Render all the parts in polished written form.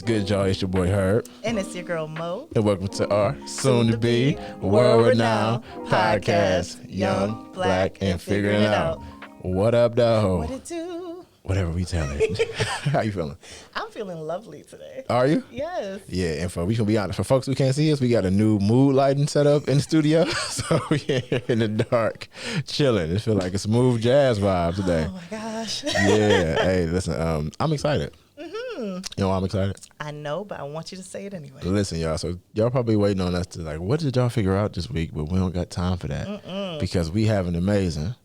What's good, y'all? It's your boy Herb. And it's your girl Mo. And welcome to our soon-to-be world-renowned podcast, Young, Black, and Figuring It Out. What up, though? What it do? Whatever we tell it. How you feeling? I'm feeling lovely today. Are you? Yes. Yeah, and we can be honest. For folks who can't see us, we got a new mood lighting set up in the studio. So we're here in the dark, chilling. It feels like a smooth jazz vibe today. Oh, my gosh. Yeah. Hey, listen, I'm excited. You know why I'm excited? I know, but I want you to say it anyway. Listen, y'all. So y'all probably waiting on us to like, what did y'all figure out this week? But we don't got time for that because we have an amazing.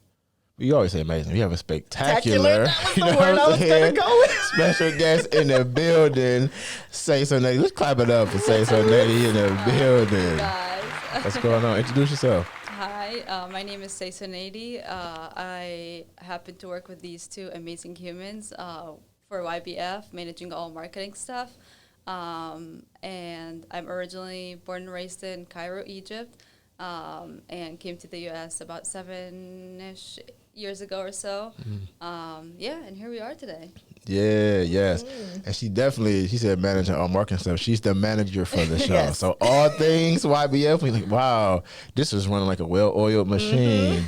We always say amazing. We have a spectacular. That was the word I was gonna go with. Special guest in the building. Say so, Nady. Let's clap it up for Say So, Nady in the building. Guys. What's going on? Introduce yourself. Hi, my name is Say So, Nady. I happen to work with these two amazing humans for YBF, managing all marketing stuff. And I'm originally born and raised in Cairo, Egypt, and came to the U.S. about 7-ish years ago or so. And here we are today. Yeah, yes. And she said managing all marketing stuff. She's the manager for the show. Yes. So all things YBF, we like, wow, this is running like a well-oiled machine.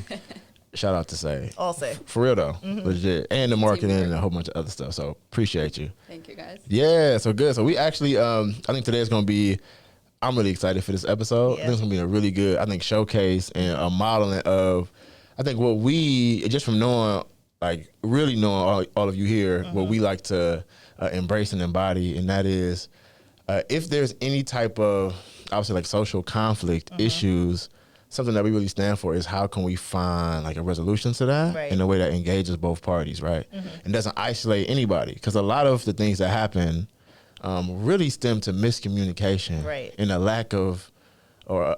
Shout out to Say. All say. For real though, legit. And the marketing and a whole bunch of other stuff. So appreciate you. Thank you, guys. Yeah, so good. So we actually, I think today is going to be, I'm really excited for this episode. Yeah. I think it's going to be a really good, showcase and a modeling of, I think what we, just from knowing, like really knowing all of you here, what we like to embrace and embody, and that is if there's any type of, I would say like social conflict issues, something that we really stand for is how can we find like a resolution to that in a way that engages both parties, right? And doesn't isolate anybody. Because a lot of the things that happen really stem to miscommunication and a lack of or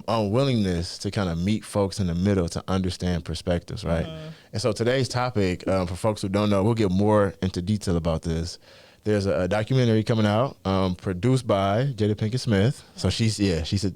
unwillingness to kind of meet folks in the middle to understand perspectives, right? And so today's topic, for folks who don't know, we'll get more into detail about this. There's a documentary coming out, produced by Jada Pinkett Smith. So she's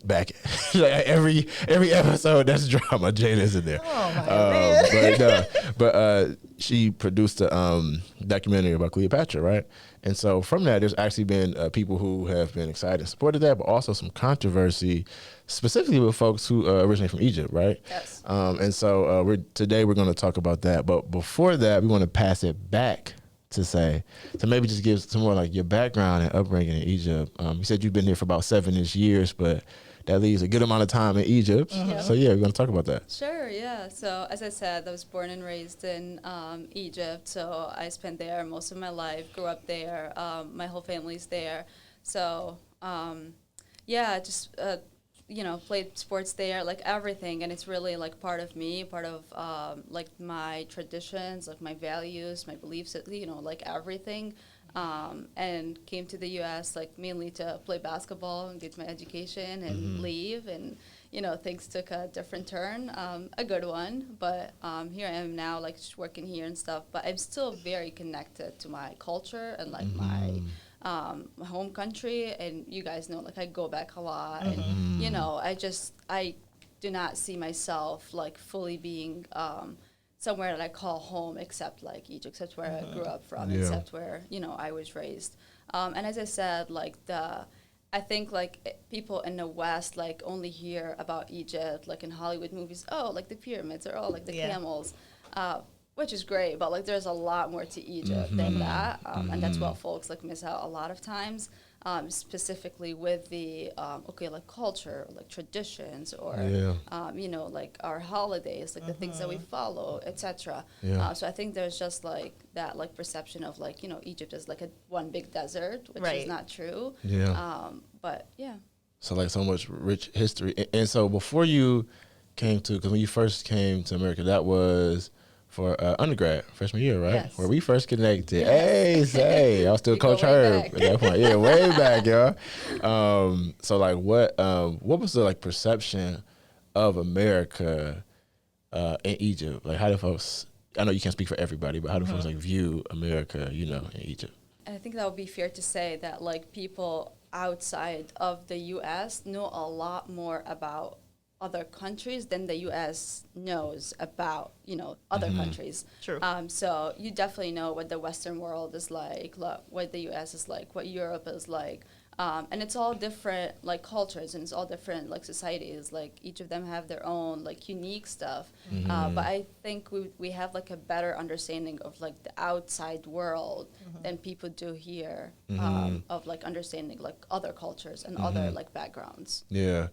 back. Like every episode that's drama, Jada's in there. Oh my man. But she produced a documentary about Cleopatra, right? And so from that, there's actually been people who have been excited and supported that, but also some controversy, specifically with folks who originate from Egypt, right? Yes. And so today we're going to talk about that. But before that, we want to pass it back to maybe just give some more like your background and upbringing in Egypt. You said you've been here for about 7-ish years, but that leaves a good amount of time in Egypt. So yeah, we're going to talk about that. Sure, yeah. So as I said, I was born and raised in Egypt. So I spent there most of my life, grew up there. My whole family's there. So played sports there, like everything. And it's really like part of me, part of like my traditions, like my values, my beliefs, like everything. And came to the U.S. like mainly to play basketball and get my education and leave. And, things took a different turn, a good one. But here I am now, like just working here and stuff. But I'm still very connected to my culture and like my home country. And you guys know, like I go back a lot. And, I do not see myself like fully being somewhere that I call home, except like Egypt, except where I grew up from, except where, I was raised. And as I said, like I think like people in the West like only hear about Egypt, like in Hollywood movies, like the pyramids or like the camels, which is great, but like there's a lot more to Egypt than that. And that's what folks like miss out a lot of times. Specifically with the like culture, like traditions, or like our holidays, like the things that we follow, etc. So I think there's just like that like perception of like Egypt is like one big desert, which is not true. But yeah. So like so much rich history, and so before you came to, because when you first came to America, that was for undergrad, freshman year, right? Yes. Where we first connected. Yes. Hey, I was still We Coach go way Herb back. at that point. Yeah, way back, y'all. So like what was the like perception of America in Egypt? Like how do folks, I know you can't speak for everybody, but how do folks like view America, in Egypt? And I think that would be fair to say that like people outside of the U.S. know a lot more about other countries than the U.S. knows about, other countries. True. So you definitely know what the Western world is like, what the U.S. is like, what Europe is like. And it's all different, like, cultures, and it's all different, like, societies. Like, each of them have their own, like, unique stuff. But I think we have, like, a better understanding of, like, the outside world than people do here, of, like, understanding, like, other cultures and other, like, backgrounds. Yeah.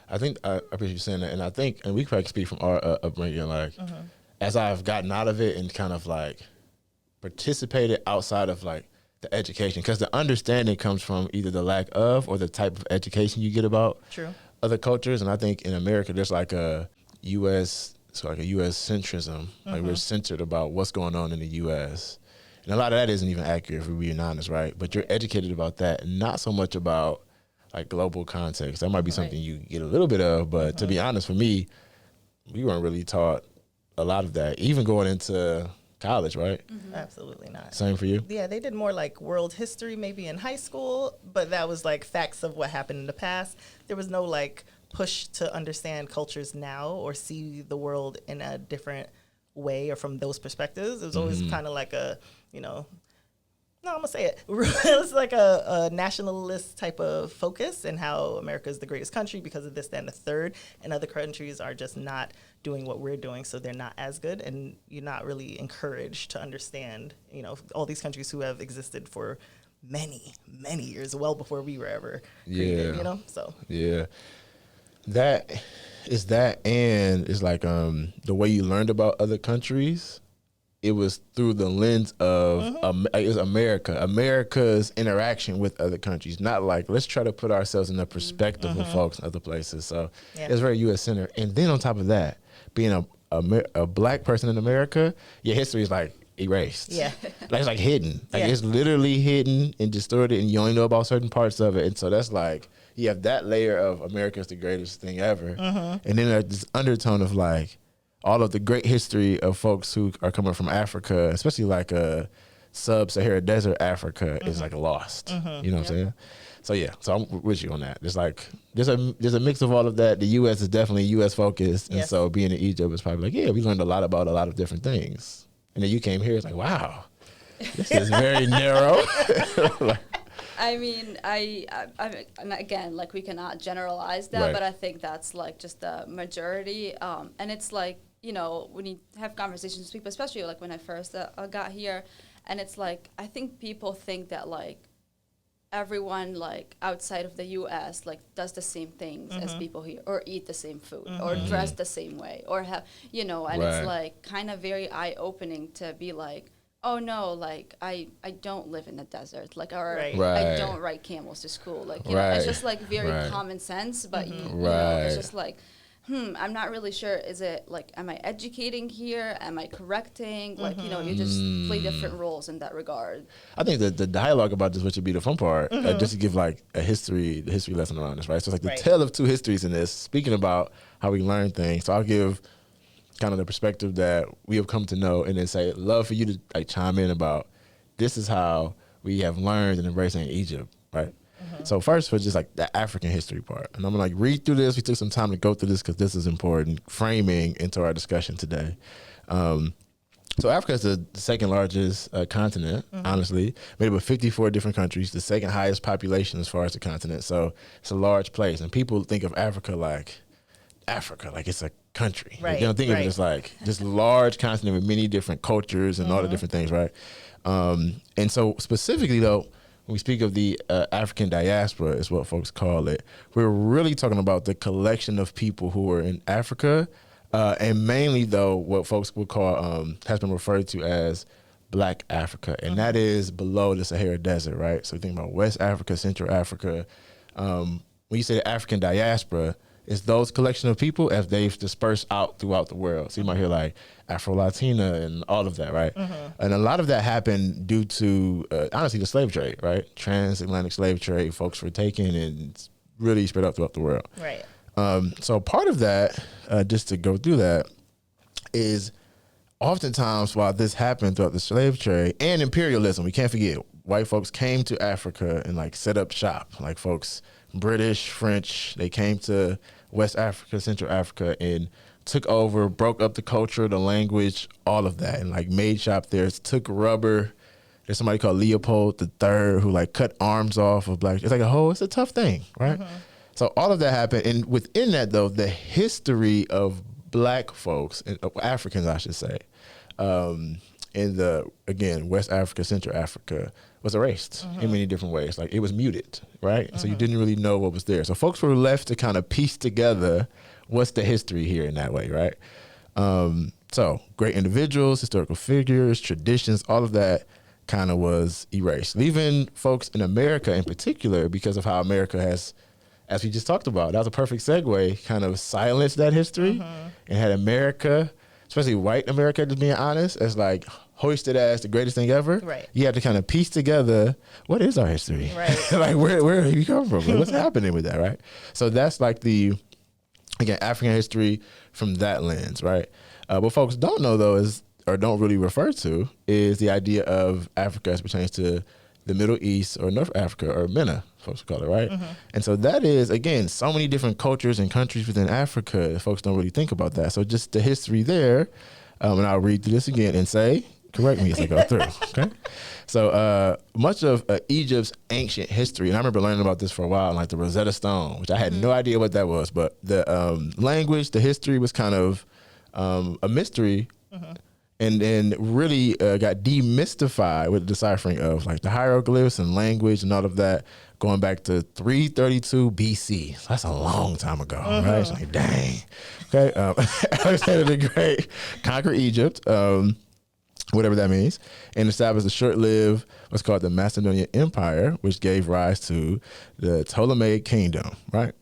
I think I appreciate you saying that. And I think, and we probably speak from our upbringing, like, as I've gotten out of it and kind of, like, participated outside of, like, the education, because the understanding comes from either the lack of or the type of education you get about other cultures. And I think in America, there's like a U.S. centrism. Like, we're centered about what's going on in the U.S. And a lot of that isn't even accurate, if we're being honest, right? But you're educated about that, and not so much about, like, global context. That might be something you get a little bit of, but to be honest, for me, we weren't really taught a lot of that, even going into college, right? Absolutely not. Same for you? Yeah, they did more like world history maybe in high school, but that was like facts of what happened in the past. There was no like push to understand cultures now or see the world in a different way or from those perspectives. It was always kind of like a, no, I'm gonna say it. It's like a nationalist type of focus, and how America is the greatest country because of this, that, and the third, and other countries are just not doing what we're doing, so they're not as good, and you're not really encouraged to understand, all these countries who have existed for many, many years, well before we were ever created, so. Yeah. And it's like the way you learned about other countries, it was through the lens of it was America's interaction with other countries, not like, let's try to put ourselves in the perspective of folks in other places. So it's very U.S. centered. And then on top of that, being a black person in America, your history is like erased. Yeah. Like, it's like hidden. Like, it's literally hidden and distorted, and you only know about certain parts of it. And so that's like, you have that layer of America's the greatest thing ever. And then there's this undertone of like, all of the great history of folks who are coming from Africa, especially like sub-Saharan desert Africa, is like lost. You know what I'm saying? So I'm with you on that. There's like there's a mix of all of that. The U.S. is definitely U.S. focused, and so being in Egypt was probably like, we learned a lot about a lot of different things. And then you came here, it's like, wow, this is very narrow. I mean, and again, like, we cannot generalize that, but I think that's like just the majority. And it's like, when you have conversations with people, especially like when I first got here, and it's like, I think people think that like everyone like outside of the U.S. like does the same things as people here, or eat the same food, or dress the same way, or have, and it's like kind of very eye-opening to be like, oh no, like I don't live in the desert, like, or I don't ride camels to school, like, it's just like very common sense, but it's just like, I'm not really sure. Is it like, am I educating here? Am I correcting? Like, you just play different roles in that regard. I think that the dialogue about this, which would be the fun part, just to give like the history lesson around this, right? So it's like the tale of two histories in this, speaking about how we learn things. So I'll give kind of the perspective that we have come to know, and then say, love for you to like chime in about, this is how we have learned and embraced in Egypt, right? So first, for just like the African history part, and I'm gonna like read through this. We took some time to go through this because this is important framing into our discussion today. So Africa is the second largest continent, honestly, made up of 54 different countries, the second highest population as far as the continent. So it's a large place, and people think of Africa like it's a country. Right, You don't think of it as like this large continent with many different cultures and all the different things, right? And so specifically though, when we speak of the African diaspora, is what folks call it, we're really talking about the collection of people who are in Africa, and mainly though what folks would call, has been referred to as Black Africa, and that is below the Sahara Desert, right? So think about West Africa, Central Africa. When you say the African diaspora, it's those collection of people as they've dispersed out throughout the world. So you might hear like Afro-Latina and all of that, right? And a lot of that happened due to, honestly, the slave trade, right? Transatlantic slave trade, folks were taken and really spread out throughout the world. Right. So part of that, just to go through that, is oftentimes while this happened throughout the slave trade and imperialism, we can't forget, white folks came to Africa and like set up shop, like folks, British, French, they came to West Africa, Central Africa, and took over, broke up the culture, the language, all of that, and like made shop there. Took rubber. There's somebody called Leopold III who like cut arms off of black. It's like it's a tough thing, right? So all of that happened, and within that though, the history of black folks, Africans, I should say, in the, again, West Africa, Central Africa, was erased in many different ways. Like it was muted, right? So you didn't really know what was there. So folks were left to kind of piece together what's the history here in that way, right? So great individuals, historical figures, traditions, all of that kind of was erased, leaving folks in America in particular, because of how America has, as we just talked about, that was a perfect segue, kind of silenced that history and had America, especially white America, to being honest, as like hoisted as the greatest thing ever. Right. You have to kind of piece together, what is our history? Right. Like where have you come from? Like, what's happening with that, right? So that's like the, again, African history from that lens, right? What folks don't know though is, or don't really refer to, is the idea of Africa as pertains to the Middle East or North Africa, or MENA, folks call it, right? And so that is, again, so many different cultures and countries within Africa. Folks don't really think about that. So just the history there, and I'll read through this again and say, correct me as I go through, okay? So much of Egypt's ancient history, and I remember learning about this for a while, like the Rosetta Stone, which I had no idea what that was, but the language, the history was kind of a mystery, and then really got demystified with the deciphering of like the hieroglyphs and language and all of that, going back to 332 BC. So that's a long time ago, right? It's like, dang. Okay, Alexander the Great conquered Egypt, whatever that means, and established a short-lived, what's called the Macedonian Empire, which gave rise to the Ptolemaic Kingdom, right?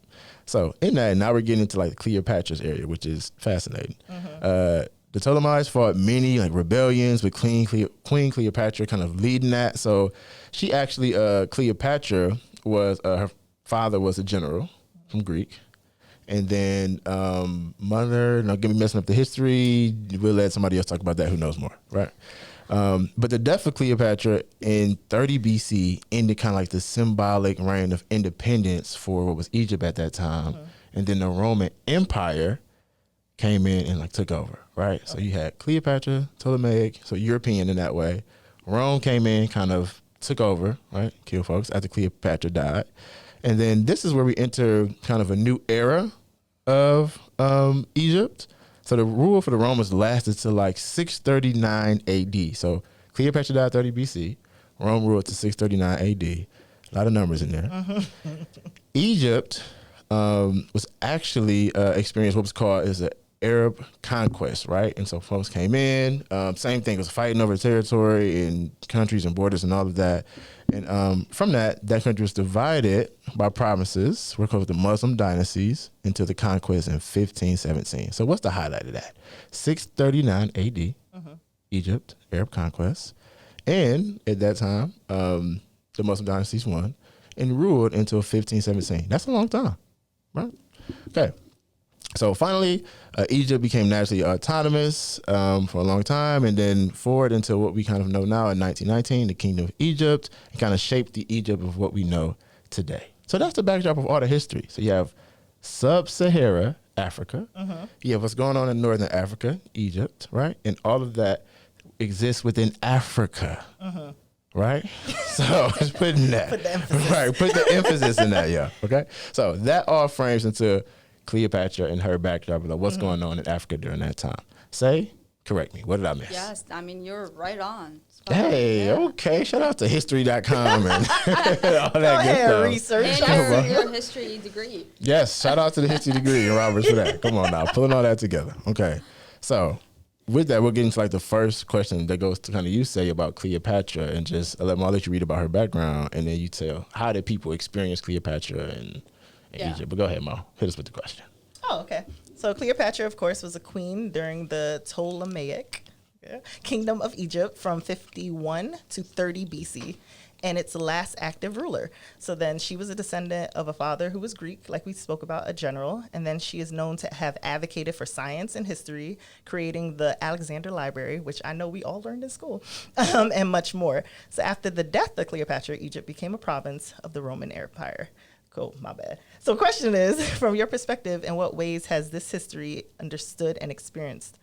So in that, now we're getting into like Cleopatra's area, which is fascinating. The Ptolemies fought many like rebellions with Queen Cleopatra kind of leading that. So she actually, Cleopatra was, her father was a general from Greek. And then mother, don't get me messing up the history. We'll let somebody else talk about that who knows more, right? But the death of Cleopatra in 30 BC ended kind of like the symbolic reign of independence for what was Egypt at that time. And then the Roman Empire came in and like took over, right? So you had Cleopatra, Ptolemaic, so European in that way. Rome came in, kind of took over, right? Killed folks after Cleopatra died. And then this is where we enter kind of a new era of Egypt. So the rule for the Romans lasted to like 639 AD. So Cleopatra died 30 BC. Rome ruled to 639 AD. A lot of numbers in there. Egypt was actually experienced what was called as an Arab conquest, right? And so folks came in, same thing, was fighting over territory and countries and borders and all of that. And from that country was divided by provinces, we're called the Muslim dynasties, until the conquest in 1517. So what's the highlight of that? 639 AD, Egypt, Arab conquest. And at that time, the Muslim dynasties won and ruled until 1517. That's a long time, right? Okay. So finally, Egypt became nationally autonomous for a long time, and then forward until what we kind of know now in 1919, the Kingdom of Egypt, and kind of shaped the Egypt of what we know today. So that's the backdrop of all the history. So you have sub-Sahara Africa, you have what's going on in Northern Africa, Egypt, right? And all of that exists within Africa. Right? So just putting that. Put the emphasis. Right, put the emphasis in that, yeah. Okay? So that all frames into Cleopatra and her backdrop of what's going on in Africa during that time. Say, correct me. What did I miss? Yes, I mean, you're right on. Spot Hey, on. Yeah. okay. Shout out to history.com and all that Go good ahead, stuff. research. And your history degree. Yes, shout out to the history degree and Roberts for that. Come on now, pulling all that together. Okay. So with that, we'll get into like the first question that goes to kind of you say about Cleopatra, and just I'll let you read about her background, and then you tell how did people experience Cleopatra in Egypt. But go ahead, Mo. Hit us with the question. Oh, okay. So Cleopatra, of course, was a queen during the Ptolemaic Kingdom of Egypt from 51 to 30 BC, and its last active ruler. So then she was a descendant of a father who was Greek, like we spoke about, a general, and then she is known to have advocated for science and history, creating the Alexander Library, which I know we all learned in school, and much more. So after the death of Cleopatra, Egypt became a province of the Roman Empire. Cool, my bad. So question is, from your perspective, in what ways has this history understood and experienced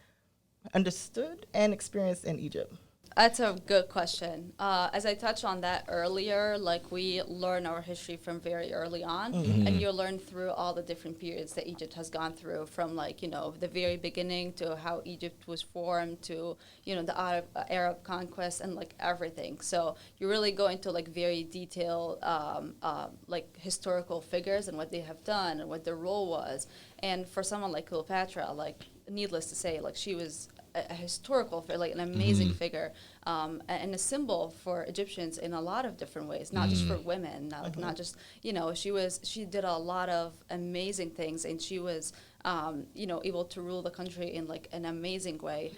in Egypt? That's a good question. As I touched on that earlier, like we learn our history from very early on, and you learn through all the different periods that Egypt has gone through, from like, the very beginning to how Egypt was formed to, the Arab conquest and like everything. So you really go into like very detailed, like historical figures and what they have done and what their role was. And for someone like Cleopatra, like needless to say, like she was a historical figure, like an amazing figure, and a symbol for Egyptians in a lot of different ways, not just for women, not just, she did a lot of amazing things, and she was, able to rule the country in like an amazing way.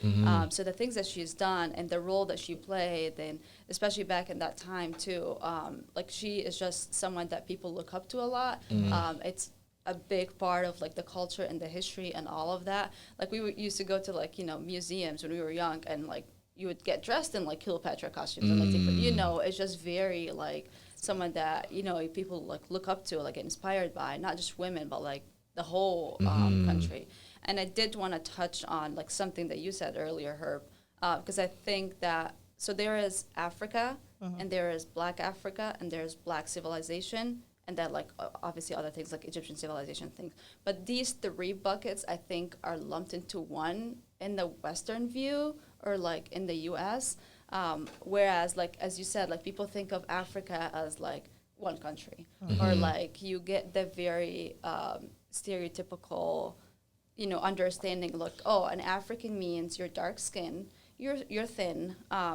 So the things that she's done and the role that she played, and especially back in that time too, like she is just someone that people look up to a lot. It's a big part of like the culture and the history and all of that. Like we used to go to like, museums when we were young, and like you would get dressed in like Cleopatra costumes and like it's just very like someone that, people like look up to, like get inspired by, not just women, but like the whole country. And I did want to touch on like something that you said earlier, Herb, because I think that, so there is Africa, and there is Black Africa, and there's Black civilization, and then like obviously other things like Egyptian civilization things. But these three buckets, I think, are lumped into one in the Western view, or like in the U.S. Whereas like, as you said, like people think of Africa as like one country, or like you get the very stereotypical, understanding, like, oh, an African means you're dark skinned, you're thin,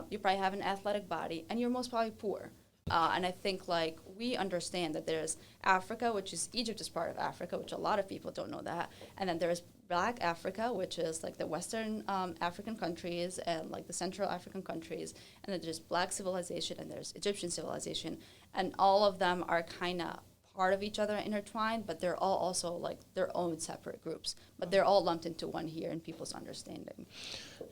you probably have an athletic body, and you're most probably poor. And I think like we understand that there's Africa, which is Egypt is part of Africa, which a lot of people don't know that. And then there's Black Africa, which is like the Western African countries and like the Central African countries. And then there's Black civilization, and there's Egyptian civilization. And all of them are kind of part of each other, intertwined, but they're all also like their own separate groups. But they're all lumped into one here in people's understanding.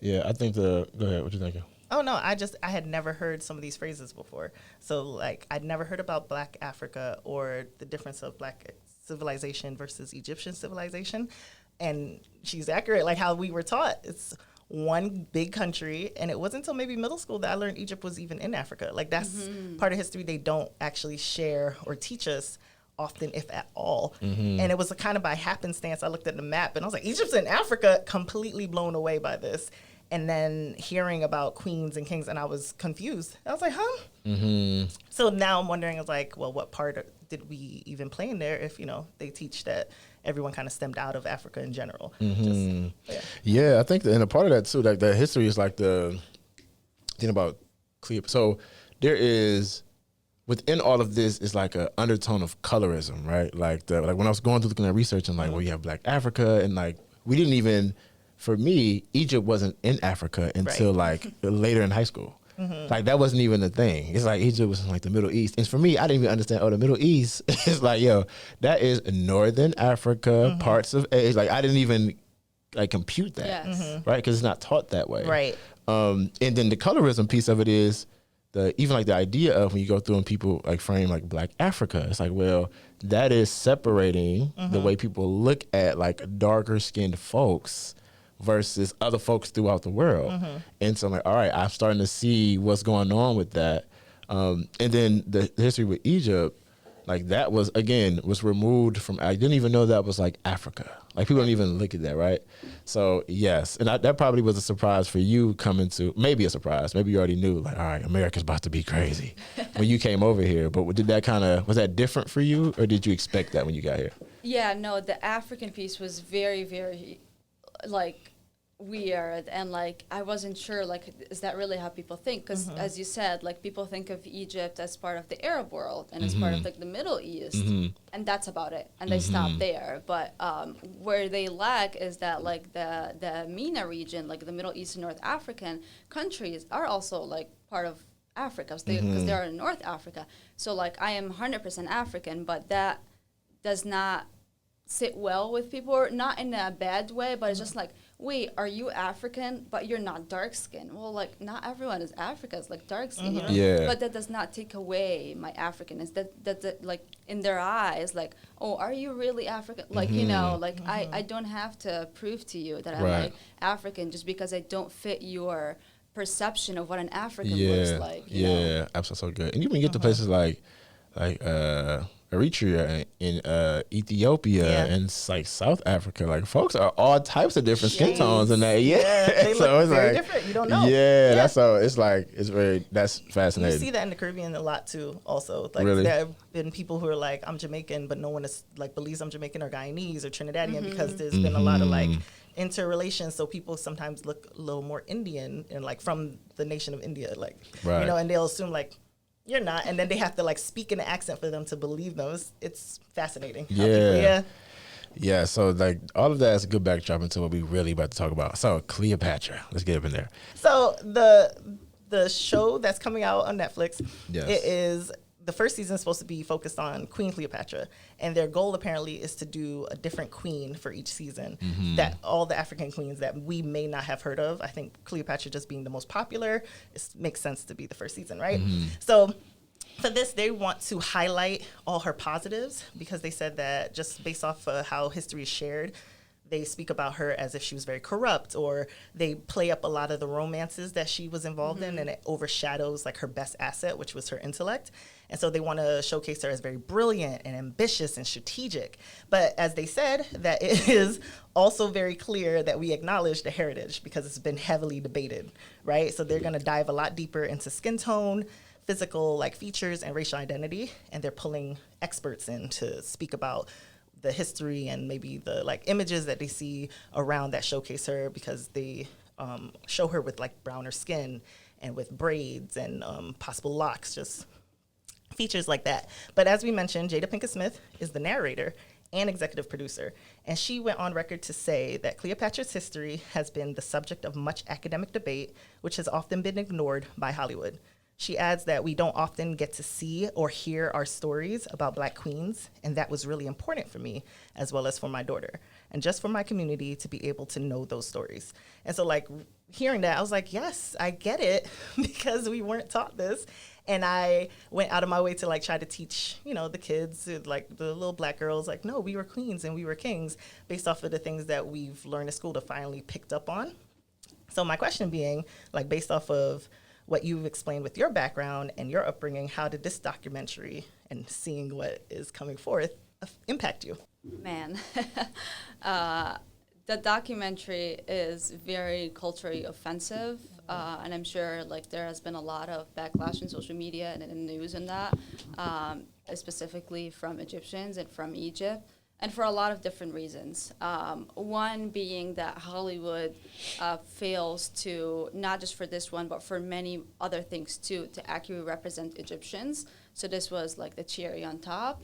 Yeah, I think go ahead, what you thinking? Oh, no, I had never heard some of these phrases before. So, like, I'd never heard about Black Africa or the difference of Black civilization versus Egyptian civilization. And she's accurate, like how we were taught. It's one big country, and it wasn't until maybe middle school that I learned Egypt was even in Africa. Like, that's part of history they don't actually share or teach us often, if at all. And it was kind of by happenstance. I looked at the map, and I was like, Egypt's in Africa, completely blown away by this. And then hearing about queens and kings, and I was confused. I was like, huh? So now I'm wondering, I was like, well, what part did we even play in there if, they teach that everyone kind of stemmed out of Africa in general? Yeah, I think, and a part of that too, like the history is like the thing about Cleopatra. So there is, within all of this is like an undertone of colorism, right? Like when I was going through looking at research, and like, well, you have Black Africa, and like we didn't even, for me, Egypt wasn't in Africa until like later in high school. Like that wasn't even a thing. It's like Egypt was in like the Middle East. And for me, I didn't even understand, the Middle East is like, that is Northern Africa, parts of Asia. Like I didn't even like compute that, right? Because it's not taught that way. Right. And then the colorism piece of it is even like the idea of when you go through and people like frame like Black Africa, it's like, well, that is separating the way people look at like darker skinned folks versus other folks throughout the world. And so I'm like, all right, I'm starting to see what's going on with that. And then the history with Egypt, like that was removed from, I didn't even know that was like Africa. Like people don't even look at that, right? So yes, and that probably was a surprise for you coming to, maybe a surprise. Maybe you already knew, like, all right, America's about to be crazy when you came over here. But was that different for you, or did you expect that when you got here? Yeah, no, the African piece was very, very like weird, and like I wasn't sure, like, is that really how people think? Because as you said, like people think of Egypt as part of the Arab world and as part of like the Middle East, and that's about it, and they stop there. But where they lack is that like the MENA region, like the Middle East and North African countries, are also like part of Africa, because they're in North Africa. So like I am 100% African, but that does not sit well with people, or not in a bad way, but it's just like, wait, are you African, but you're not dark skinned? Well, like, not everyone is African, it's like dark skin, you know? Yeah. But that does not take away my Africanness. That like, in their eyes, like, oh, are you really African? Like, you know, like, I don't have to prove to you that I'm Right. like African just because I don't fit your perception of what an African Yeah. looks like, you know? Yeah. Absolutely, so good. And you can get to places like Eritrea and Ethiopia Yeah. and like South Africa. Like folks are all types of different skin Shades. tones in that. Yeah, They so look it's very like different. You don't know. Yeah, that's so. It's like that's You fascinating. see that in the Caribbean a lot too. Also, like Really? there have been people who are like, I'm Jamaican, but no one is like believes I'm Jamaican or Guyanese or Trinidadian because there's been a lot of like interrelations. So people sometimes look a little more Indian and like from the nation of India, like Right. you know, and they'll assume like you're not, and then they have to like speak in an accent for them to believe them. It's fascinating. how people- Yeah. Yeah, so like all of that is a good backdrop into what we really about to talk about. So Cleopatra, let's get up in there. So the show that's coming out on Netflix, Yes. it is the first season is supposed to be focused on Queen Cleopatra, and their goal apparently is to do a different queen for each season. That all the African queens that we may not have heard of. I think Cleopatra just being the most popular, it makes sense to be the first season, right? So for this, they want to highlight all her positives because they said that just based off of how history is shared, they speak about her as if she was very corrupt, or they play up a lot of the romances that she was involved in, and it overshadows like her best asset, which was her intellect. And so they want to showcase her as very brilliant and ambitious and strategic. But as they said, that it is also very clear that we acknowledge the heritage because it's been heavily debated, right? So they're going to dive a lot deeper into skin tone, physical like features, and racial identity, and they're pulling experts in to speak about the history and maybe the like images that they see around that showcase her, because they show her with like browner skin and with braids and possible locks, just features like that. But as we mentioned, Jada Pinkett Smith is the narrator and executive producer, and she went on record to say that Cleopatra's history has been the subject of much academic debate, which has often been ignored by Hollywood. She adds that we don't often get to see or hear our stories about Black queens, and that was really important for me, as well as for my daughter, and just for my community to be able to know those stories. And so, like, hearing that, I was like, yes, I get it, because we weren't taught this. And I went out of my way to, like, try to teach, you know, the kids, like, the little Black girls, like, no, we were queens and we were kings, based off of the things that we've learned at school to finally picked up on. So my question being, like, based off of what you've explained with your background and your upbringing, how did this documentary and seeing what is coming forth impact you? Man, the documentary is very culturally offensive, and I'm sure like there has been a lot of backlash in social media and in the news and that, specifically from Egyptians and from Egypt, and for a lot of different reasons. One being that Hollywood fails to, not just for this one, but for many other things too, to accurately represent Egyptians. So this was like the cherry on top.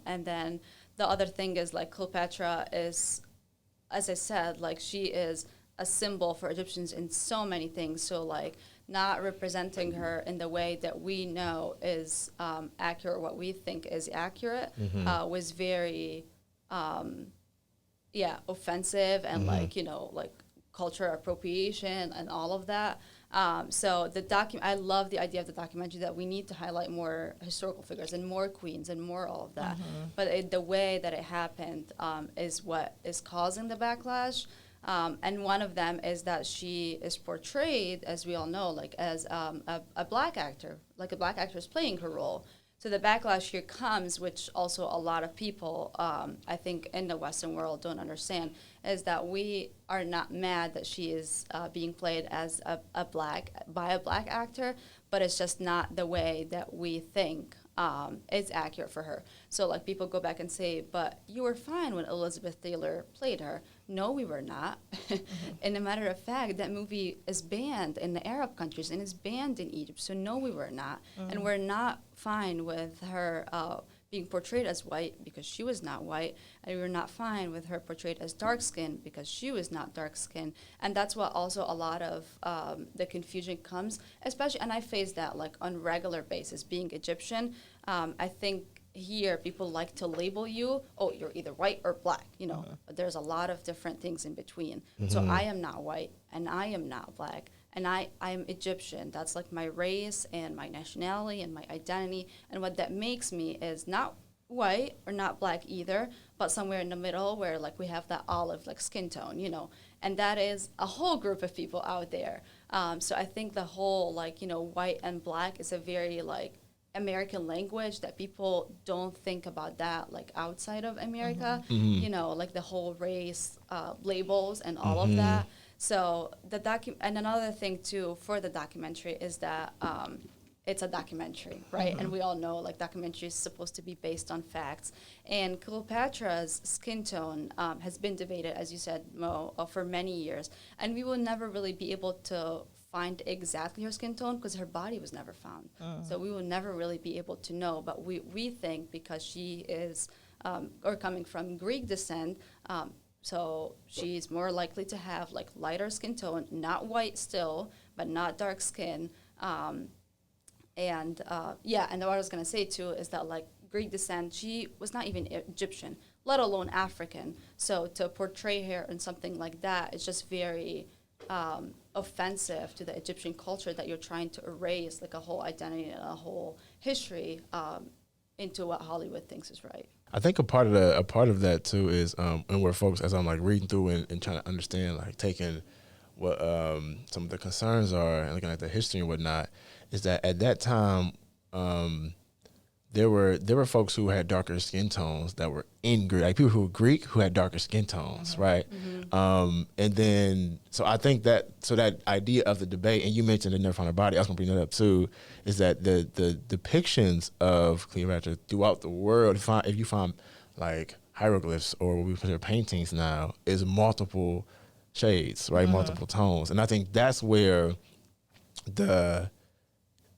And then the other thing is like Cleopatra is, as I said, like she is a symbol for Egyptians in so many things. So like not representing her in the way that we know is accurate, what we think is accurate, was very offensive and like, you know, like cultural appropriation and all of that. So I love the idea of the documentary that we need to highlight more historical figures and more queens and more all of that. But the way that it happened is what is causing the backlash. And one of them is that she is portrayed, as we all know, like as a Black actor, like a Black actress playing her role. So the backlash here comes, which also a lot of people, I think, in the Western world don't understand, is that we are not mad that she is being played as by a Black actor, but it's just not the way that we think is accurate for her. So like people go back and say, but you were fine when Elizabeth Taylor played her. No, we were not. And a matter of fact, that movie is banned in the Arab countries and is banned in Egypt. So no, we were not. And we're not fine with her being portrayed as white because she was not white. And we were not fine with her portrayed as dark-skinned because she was not dark-skinned. And that's what also a lot of the confusion comes, especially, and I face that like on regular basis, being Egyptian. I think here people like to label you, oh, you're either white or black, but there's a lot of different things in between. So I am not white and I am not black. And I am Egyptian. That's like my race and my nationality and my identity. And what that makes me is not white or not black either, but somewhere in the middle where like we have that olive like skin tone, and that is a whole group of people out there. So I think the whole like, white and black is a very like American language that people don't think about that like outside of America, like the whole race labels and all of that. So and another thing too for the documentary is that it's a documentary, right? And we all know like documentary is supposed to be based on facts. And Cleopatra's skin tone has been debated, as you said, Mo, for many years. And we will never really be able to find exactly her skin tone because her body was never found. So we will never really be able to know. But we think because she is, or coming from Greek descent, so she's more likely to have like lighter skin tone, not white still, but not dark skin. And what I was going to say too is that like Greek descent, she was not even Egyptian, let alone African. So to portray her in something like that is just very offensive to the Egyptian culture that you're trying to erase like a whole identity and a whole history into what Hollywood thinks is right. I think a part of that too is and where folks, as I'm like reading through and trying to understand, like taking what some of the concerns are and looking at the history and whatnot, is that at that time there were folks who had darker skin tones that were in Greek, like people who were Greek who had darker skin tones, right? And then so I think that idea of the debate, and you mentioned the Never Found Her Body, I was gonna bring that up too, is that the depictions of Cleopatra throughout the world, if you find like hieroglyphs or what we consider paintings now, is multiple shades, right? Multiple tones. And I think that's where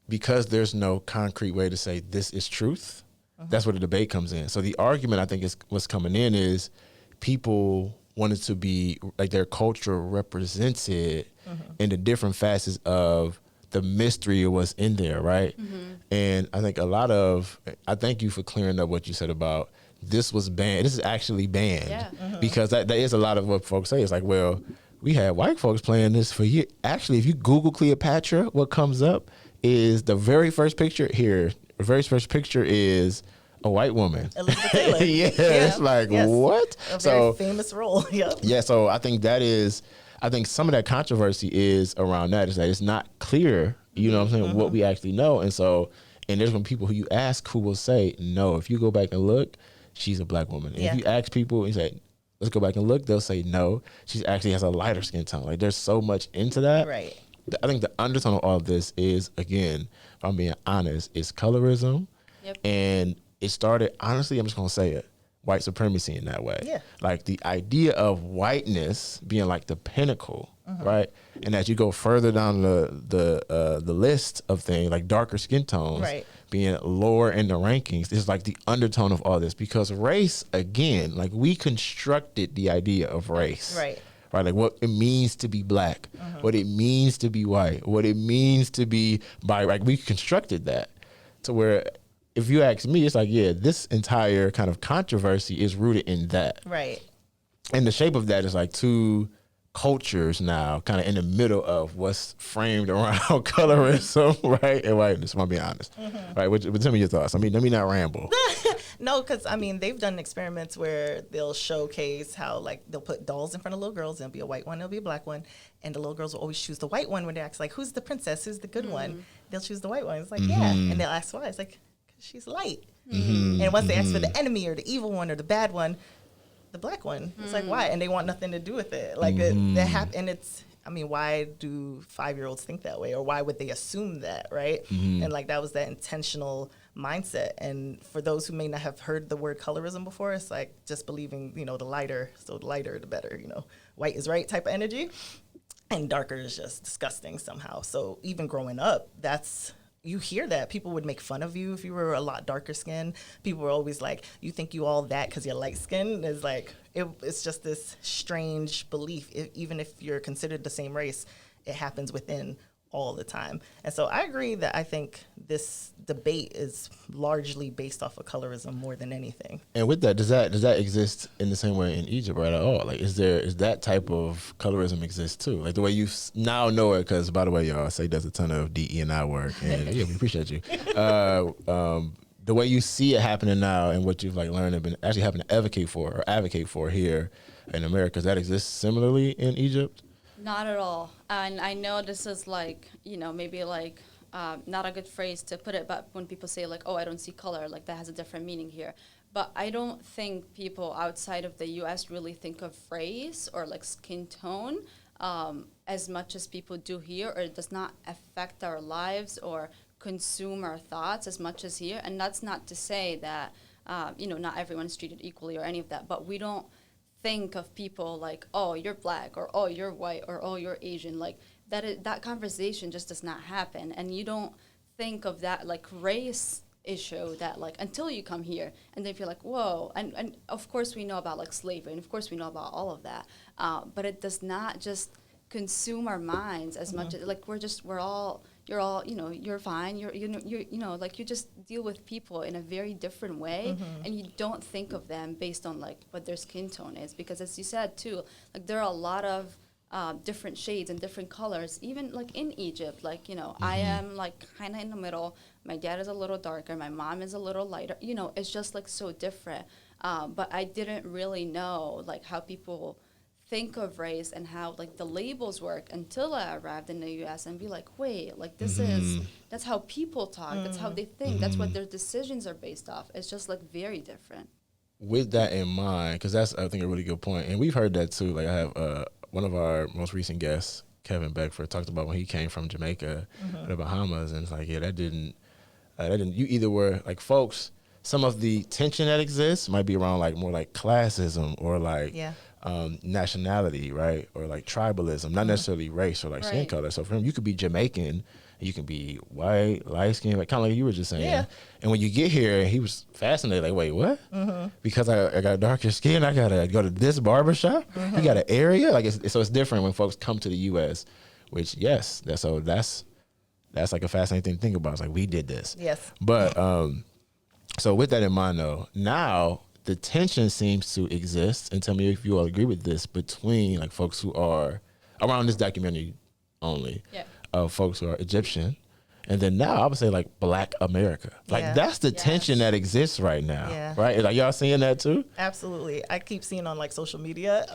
because there's no concrete way to say this is truth, that's where the debate comes in. So the argument I think is what's coming in is people wanted to be like their culture represented in the different facets of the mystery of what's in there, right? And I think I thank you for clearing up what you said about this was banned. This is actually banned because that is a lot of what folks say. It's like, well, we had white folks playing this for years. Actually, if you Google Cleopatra, what comes up is the very first picture here. The very first picture is a white woman. Elizabeth Taylor. It's like, what? A very famous role. Yeah, so I think some of that controversy is around that, is that it's not clear, you know what I'm saying, what we actually know. And there's when people who you ask who will say, no, if you go back and look, she's a black woman. And if you ask people and say, let's go back and look, they'll say, no, she actually has a lighter skin tone. Like there's so much into that. Right. I think the undertone of all of this is, again, if I'm being honest, is colorism. And it started, honestly, I'm just going to say it, white supremacy in that way. Like the idea of whiteness being like the pinnacle, right? And as you go further down the list of things, like darker skin tones being lower in the rankings, is like the undertone of all this. Because race, again, like we constructed the idea of race. Right, like what it means to be black, what it means to be white, what it means to be like we constructed that to where, if you ask me, it's like, yeah, this entire kind of controversy is rooted in that. Right. And the shape of that is like two cultures now kind of in the middle of what's framed around colorism, right, and whiteness, if I'm being honest. Right, but tell me your thoughts. I mean, let me not ramble. No, because, I mean, they've done experiments where they'll showcase how, like, they'll put dolls in front of little girls. There'll be a white one, there'll be a black one. And the little girls will always choose the white one when they ask, like, who's the princess? Who's the good one? They'll choose the white one. It's like, yeah. And they'll ask why. It's like, because she's light. And once they ask for the enemy or the evil one or the bad one, the black one, it's like, why? And they want nothing to do with it. Like, and it's, I mean, why do 5-year-olds think that way? Or why would they assume that, right? And, like, that was that intentional mindset. And for those who may not have heard the word colorism before, it's like just believing, the lighter, so the lighter, the better, white is right type of energy. And darker is just disgusting somehow. So even growing up, you hear that. People would make fun of you if you were a lot darker skinned. People were always like, you think you all that because you're light skinned? It's like, it's just this strange belief. Even if you're considered the same race, it happens within all the time. And so I agree that I think this debate is largely based off of colorism more than anything. And with that, does that exist in the same way in Egypt, right, at all? Like, is that type of colorism exist too? Like the way you now know it, because by the way, y'all, Say does a ton of DE&I work, and yeah, we appreciate you. The way you see it happening now, and what you've like learned and been actually having to advocate for here in America, does that exist similarly in Egypt? Not at all. And I know this is like, maybe like not a good phrase to put it, but when people say like, oh, I don't see color, like that has a different meaning here. But I don't think people outside of the U.S. really think of race or like skin tone as much as people do here, or it does not affect our lives or consume our thoughts as much as here. And that's not to say that, not everyone is treated equally or any of that, but we don't think of people like, oh, you're black, or oh, you're white, or oh, you're Asian. Like that conversation just does not happen, and you don't think of that like race issue that like until you come here, and then you're like, whoa. And of course we know about like slavery, and of course we know about all of that, but it does not just consume our minds as much as like you're all you're fine, like you just deal with people in a very different way, and you don't think of them based on like what their skin tone is, because as you said too, like there are a lot of different shades and different colors, even like in Egypt, like I am like kind of in the middle, my dad is a little darker, my mom is a little lighter, it's just like so different, but I didn't really know like how people think of race and how like the labels work until I arrived in the US and be like, wait, like that's how people talk, that's how they think, that's what their decisions are based off. It's just like very different. With that in mind, because that's, I think, a really good point, and we've heard that too. Like I have one of our most recent guests, Kevin Beckford, talked about when he came from Jamaica, the Bahamas, and it's like, yeah, that didn't. You either were like folks. Some of the tension that exists might be around like more like classism or like nationality, right, or like tribalism, not necessarily race or like skin color. So for him, you could be Jamaican. You can be white, light skin, like kind of like you were just saying. Yeah. And when you get here, he was fascinated. Like, wait, what? Because I got darker skin, I gotta go to this barbershop. You got an area, like so it's different when folks come to the U.S. Which that's like a fascinating thing to think about. It's like we did this. Yes. But so with that in mind, though, now the tension seems to exist, and tell me if you all agree with this, between like folks who are around this documentary only. Yeah. Of folks who are Egyptian, and then now I would say like Black America. Like that's the tension that exists right now, right? Like y'all seeing that too? Absolutely. I keep seeing on like social media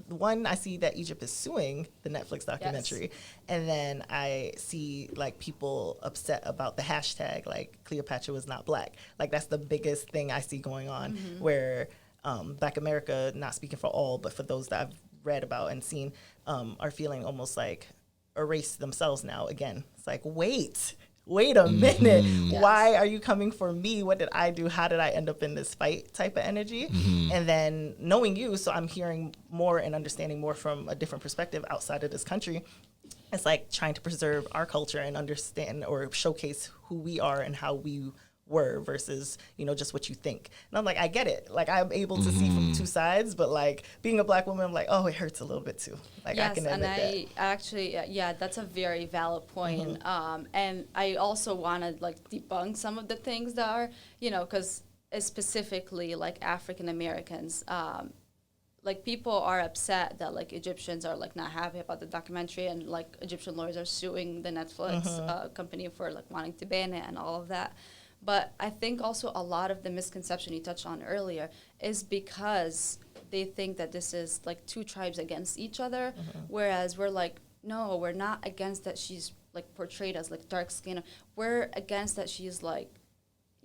one, I see that Egypt is suing the Netflix documentary, and then I see like people upset about the hashtag like Cleopatra was not black. Like that's the biggest thing I see going on, where Black America, not speaking for all, but for those that I've read about and seen, are feeling almost like erase themselves now again. It's like, wait a minute. Why are you coming for me? What did I do? How did I end up in this fight type of energy? And then knowing you, so I'm hearing more and understanding more from a different perspective outside of this country. It's like trying to preserve our culture and understand or showcase who we are and how we were versus, just what you think. And I'm like, I get it. Like, I'm able to see from two sides, but like being a Black woman, I'm like, oh, it hurts a little bit too. Like, I can admit that. Yes, and I actually, that's a very valid point. And I also want to like debunk some of the things that are, because specifically like African Americans, like people are upset that like Egyptians are like not happy about the documentary, and like Egyptian lawyers are suing the Netflix company for like wanting to ban it and all of that. But I think also a lot of the misconception you touched on earlier is because they think that this is like two tribes against each other, whereas we're like, no, we're not against that she's like portrayed as like dark skin. We're against that she's like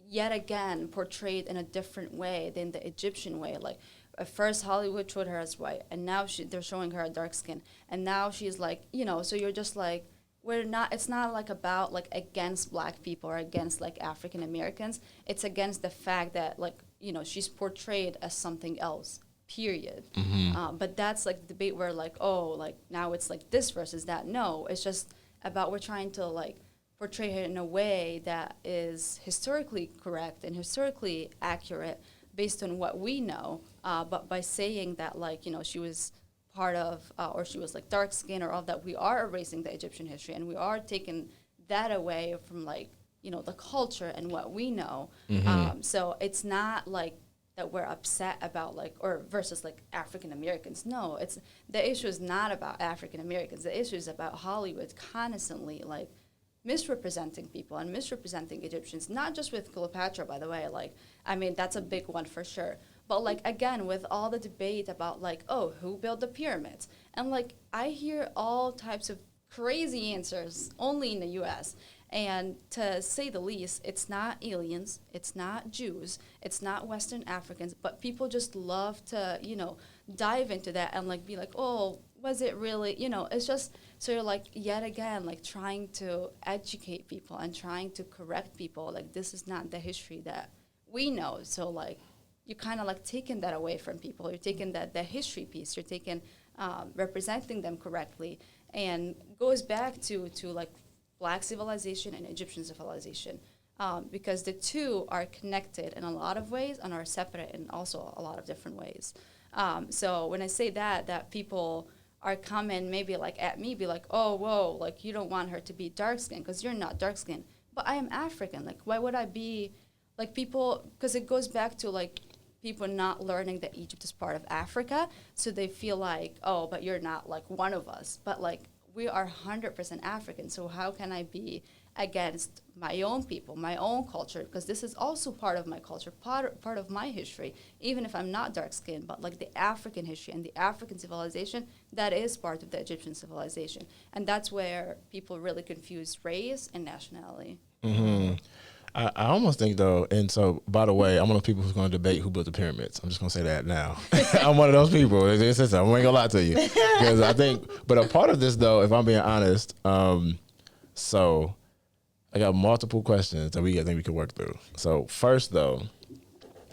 yet again portrayed in a different way than the Egyptian way. Like at first Hollywood showed her as white, and now they're showing her a dark skin, and now she's like, so you're just like, it's not like about like against Black people or against like African Americans. It's against the fact that like, she's portrayed as something else, period. But that's like the debate where like, oh, like now it's like this versus that. No, it's just about we're trying to like portray her in a way that is historically correct and historically accurate based on what we know. But by saying that like, she was part of, or she was like dark skin or all that, we are erasing the Egyptian history and we are taking that away from like, you know, the culture and what we know. So it's not like that we're upset about like, or versus like African Americans. No, it's, the issue is not about African Americans. The issue is about Hollywood constantly like misrepresenting people and misrepresenting Egyptians, not just with Cleopatra, by the way. Like, I mean, that's a big one for sure. But like, again, with all the debate about like, oh, who built the pyramids? And like, I hear all types of crazy answers only in the US. And to say the least, it's not aliens, it's not Jews, it's not Western Africans, but people just love to, you know, dive into that and like be like, oh, was it really, you know, it's just, so you're like, yet again, like trying to educate people and trying to correct people, like this is not the history that we know. So like, you're kind of like taking that away from people. You're taking that, the history piece, you're taking, representing them correctly, and goes back to like, Black civilization and Egyptian civilization, because the two are connected in a lot of ways and are separate in also a lot of different ways. So when I say that people are coming maybe like at me, be like, oh, whoa, like you don't want her to be dark skinned because you're not dark skinned, but I am African. Like, why would I be like people? Because it goes back to like people not learning that Egypt is part of Africa, so they feel like, oh, but you're not like one of us, but like, we are 100% African, so how can I be against my own people, my own culture? Because this is also part of my culture, part of my history, even if I'm not dark-skinned, but like the African history and the African civilization, that is part of the Egyptian civilization. And that's where people really confuse race and nationality. I almost think though, and so by the way, I'm one of those people who's going to debate who built the pyramids. I'm just going to say that now. I'm one of those people. I ain't going to lie to you, because I think. But a part of this though, if I'm being honest, so I got multiple questions that I think we could work through. So first though,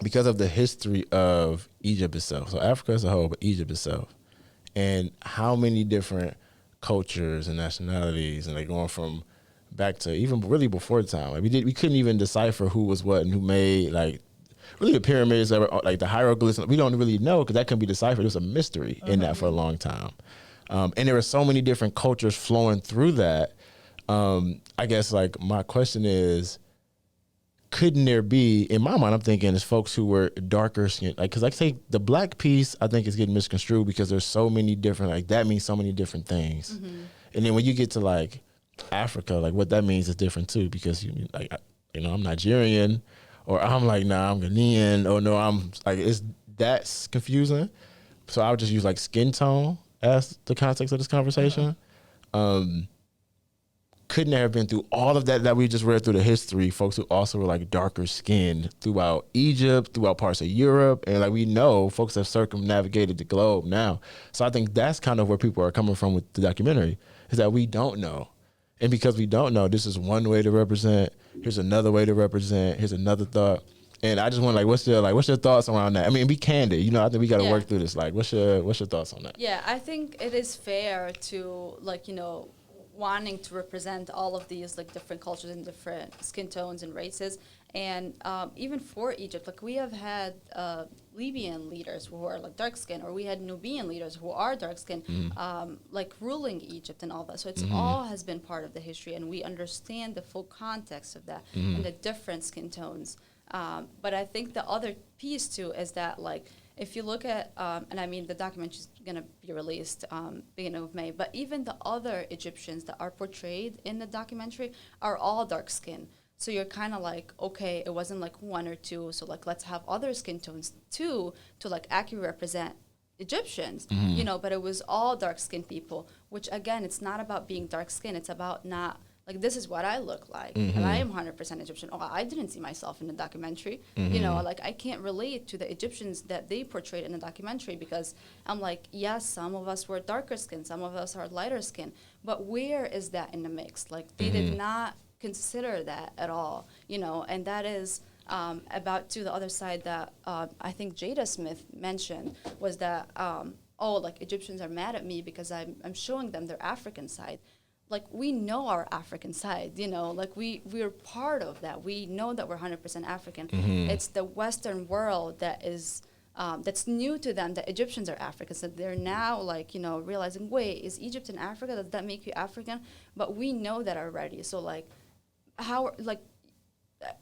because of the history of Egypt itself, so Africa as a whole, but Egypt itself, and how many different cultures and nationalities, and they're going from back to even really before the time. Like we couldn't even decipher who was what and who made like really the pyramids, like the hieroglyphs. We don't really know because that couldn't be deciphered. It was a mystery in that for a long time. And there were so many different cultures flowing through that. I guess like my question is, couldn't there be, in my mind, I'm thinking it's folks who were darker skinned, like, cause I say the black piece, I think is getting misconstrued because there's so many different, like that means so many different things. And then when you get to like Africa, like what that means is different too, because I'm Nigerian, or I'm like, nah, I'm Ghanaian, or no, I'm like, that's confusing. So I would just use like skin tone as the context of this conversation. Couldn't there have been through all of that we just read through the history, folks who also were like darker skinned throughout Egypt, throughout parts of Europe, and like we know folks have circumnavigated the globe now. So I think that's kind of where people are coming from with the documentary, is that we don't know. And because we don't know, this is one way to represent. Here's another way to represent. Here's another thought. And I just want what's your thoughts around that? I mean, be candid. You know, I think we got to work through this. Like, what's your thoughts on that? Yeah, I think it is fair to wanting to represent all of these like different cultures and different skin tones and races. And even for Egypt, like we have had Libyan leaders who are like dark skinned, or we had Nubian leaders who are dark skinned, like ruling Egypt and all that. So it's all has been part of the history, and we understand the full context of that and the different skin tones. But I think the other piece too is that like if you look at, and I mean the documentary is gonna be released beginning of May, but even the other Egyptians that are portrayed in the documentary are all dark skinned. So you're kind of like, okay, it wasn't like one or two, so like let's have other skin tones too to like accurately represent Egyptians, but it was all dark-skinned people, which again, it's not about being dark-skinned, it's about not, like this is what I look like, and I am 100% Egyptian. Oh, I didn't see myself in the documentary, like I can't relate to the Egyptians that they portrayed in the documentary, because I'm like, yes, some of us were darker skinned, some of us are lighter skinned, but where is that in the mix? Like they did not consider that at all, and that is about to the other side that I think Jada Smith mentioned was that, like Egyptians are mad at me because I'm showing them their African side. Like we know our African side, like we're part of that. We know that we're 100% African. It's the Western world that is that's new to them, that Egyptians are Africans, that they're now like, you know, realizing, wait, is Egypt in Africa? Does that make you African? But we know that already. So like, how, like,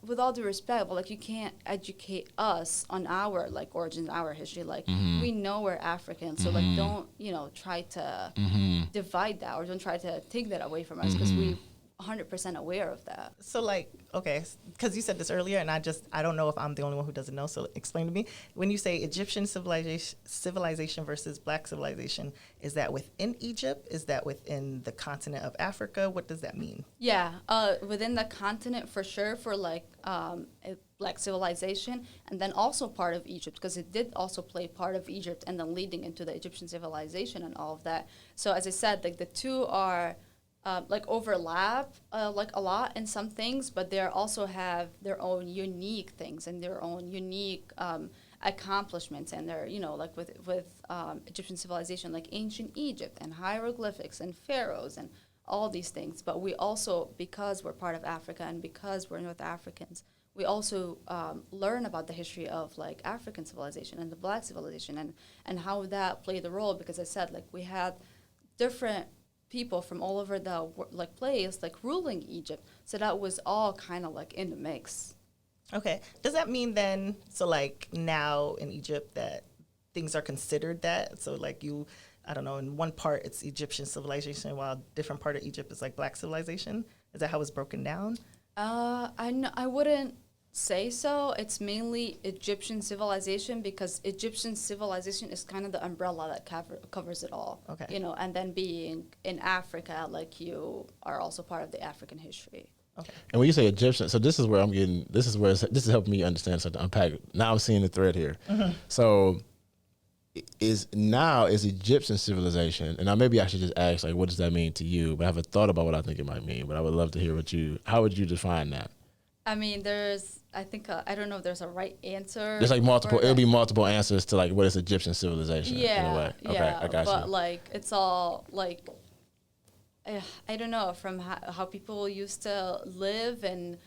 with all due respect, but like, you can't educate us on our like origins, our history. Like, we know we're African, so like, don't, you know, try to divide that, or don't try to take that away from us, because we 100% aware of that. So like, okay, because you said this earlier, and I don't know if I'm the only one who doesn't know. So explain to me, when you say Egyptian civilization versus Black civilization, is that within Egypt? Is that within the continent of Africa? What does that mean? Yeah, within the continent for sure, for like Black civilization, and then also part of Egypt, because it did also play part of Egypt, and then leading into the Egyptian civilization and all of that. So as I said, like the two are like overlap like a lot in some things, but they also have their own unique things and their own unique accomplishments, and they're, you know, like with Egyptian civilization, like ancient Egypt and hieroglyphics and pharaohs and all these things. But we also, because we're part of Africa and because we're North Africans, we also learn about the history of like African civilization and the Black civilization, and how that played a role, because I said like we had different people from all over the like place like ruling Egypt, so that was all kind of like in the mix. Okay, does that mean then, so like now in Egypt that things are considered that, so like you, I don't know, in one part it's Egyptian civilization while different part of Egypt is like Black civilization? Is that how it's broken down? I wouldn't say so. It's mainly Egyptian civilization, because Egyptian civilization is kind of the umbrella that covers it all. Okay. You know, and then being in Africa, like you are also part of the African history. Okay. And when you say Egyptian, so this is where I'm getting, this is helping me understand something, unpack. Now I'm seeing the thread here. So is Egyptian civilization, and now maybe I should just ask, like, what does that mean to you? But I haven't thought about what I think it might mean, but I would love to hear how would you define that? I mean, I think, I don't know if there's a right answer. There's like multiple, it'll be multiple answers to like what is Egyptian civilization in a way. Okay, yeah, I got you. But like, it's all like, I don't know, from how people used to live and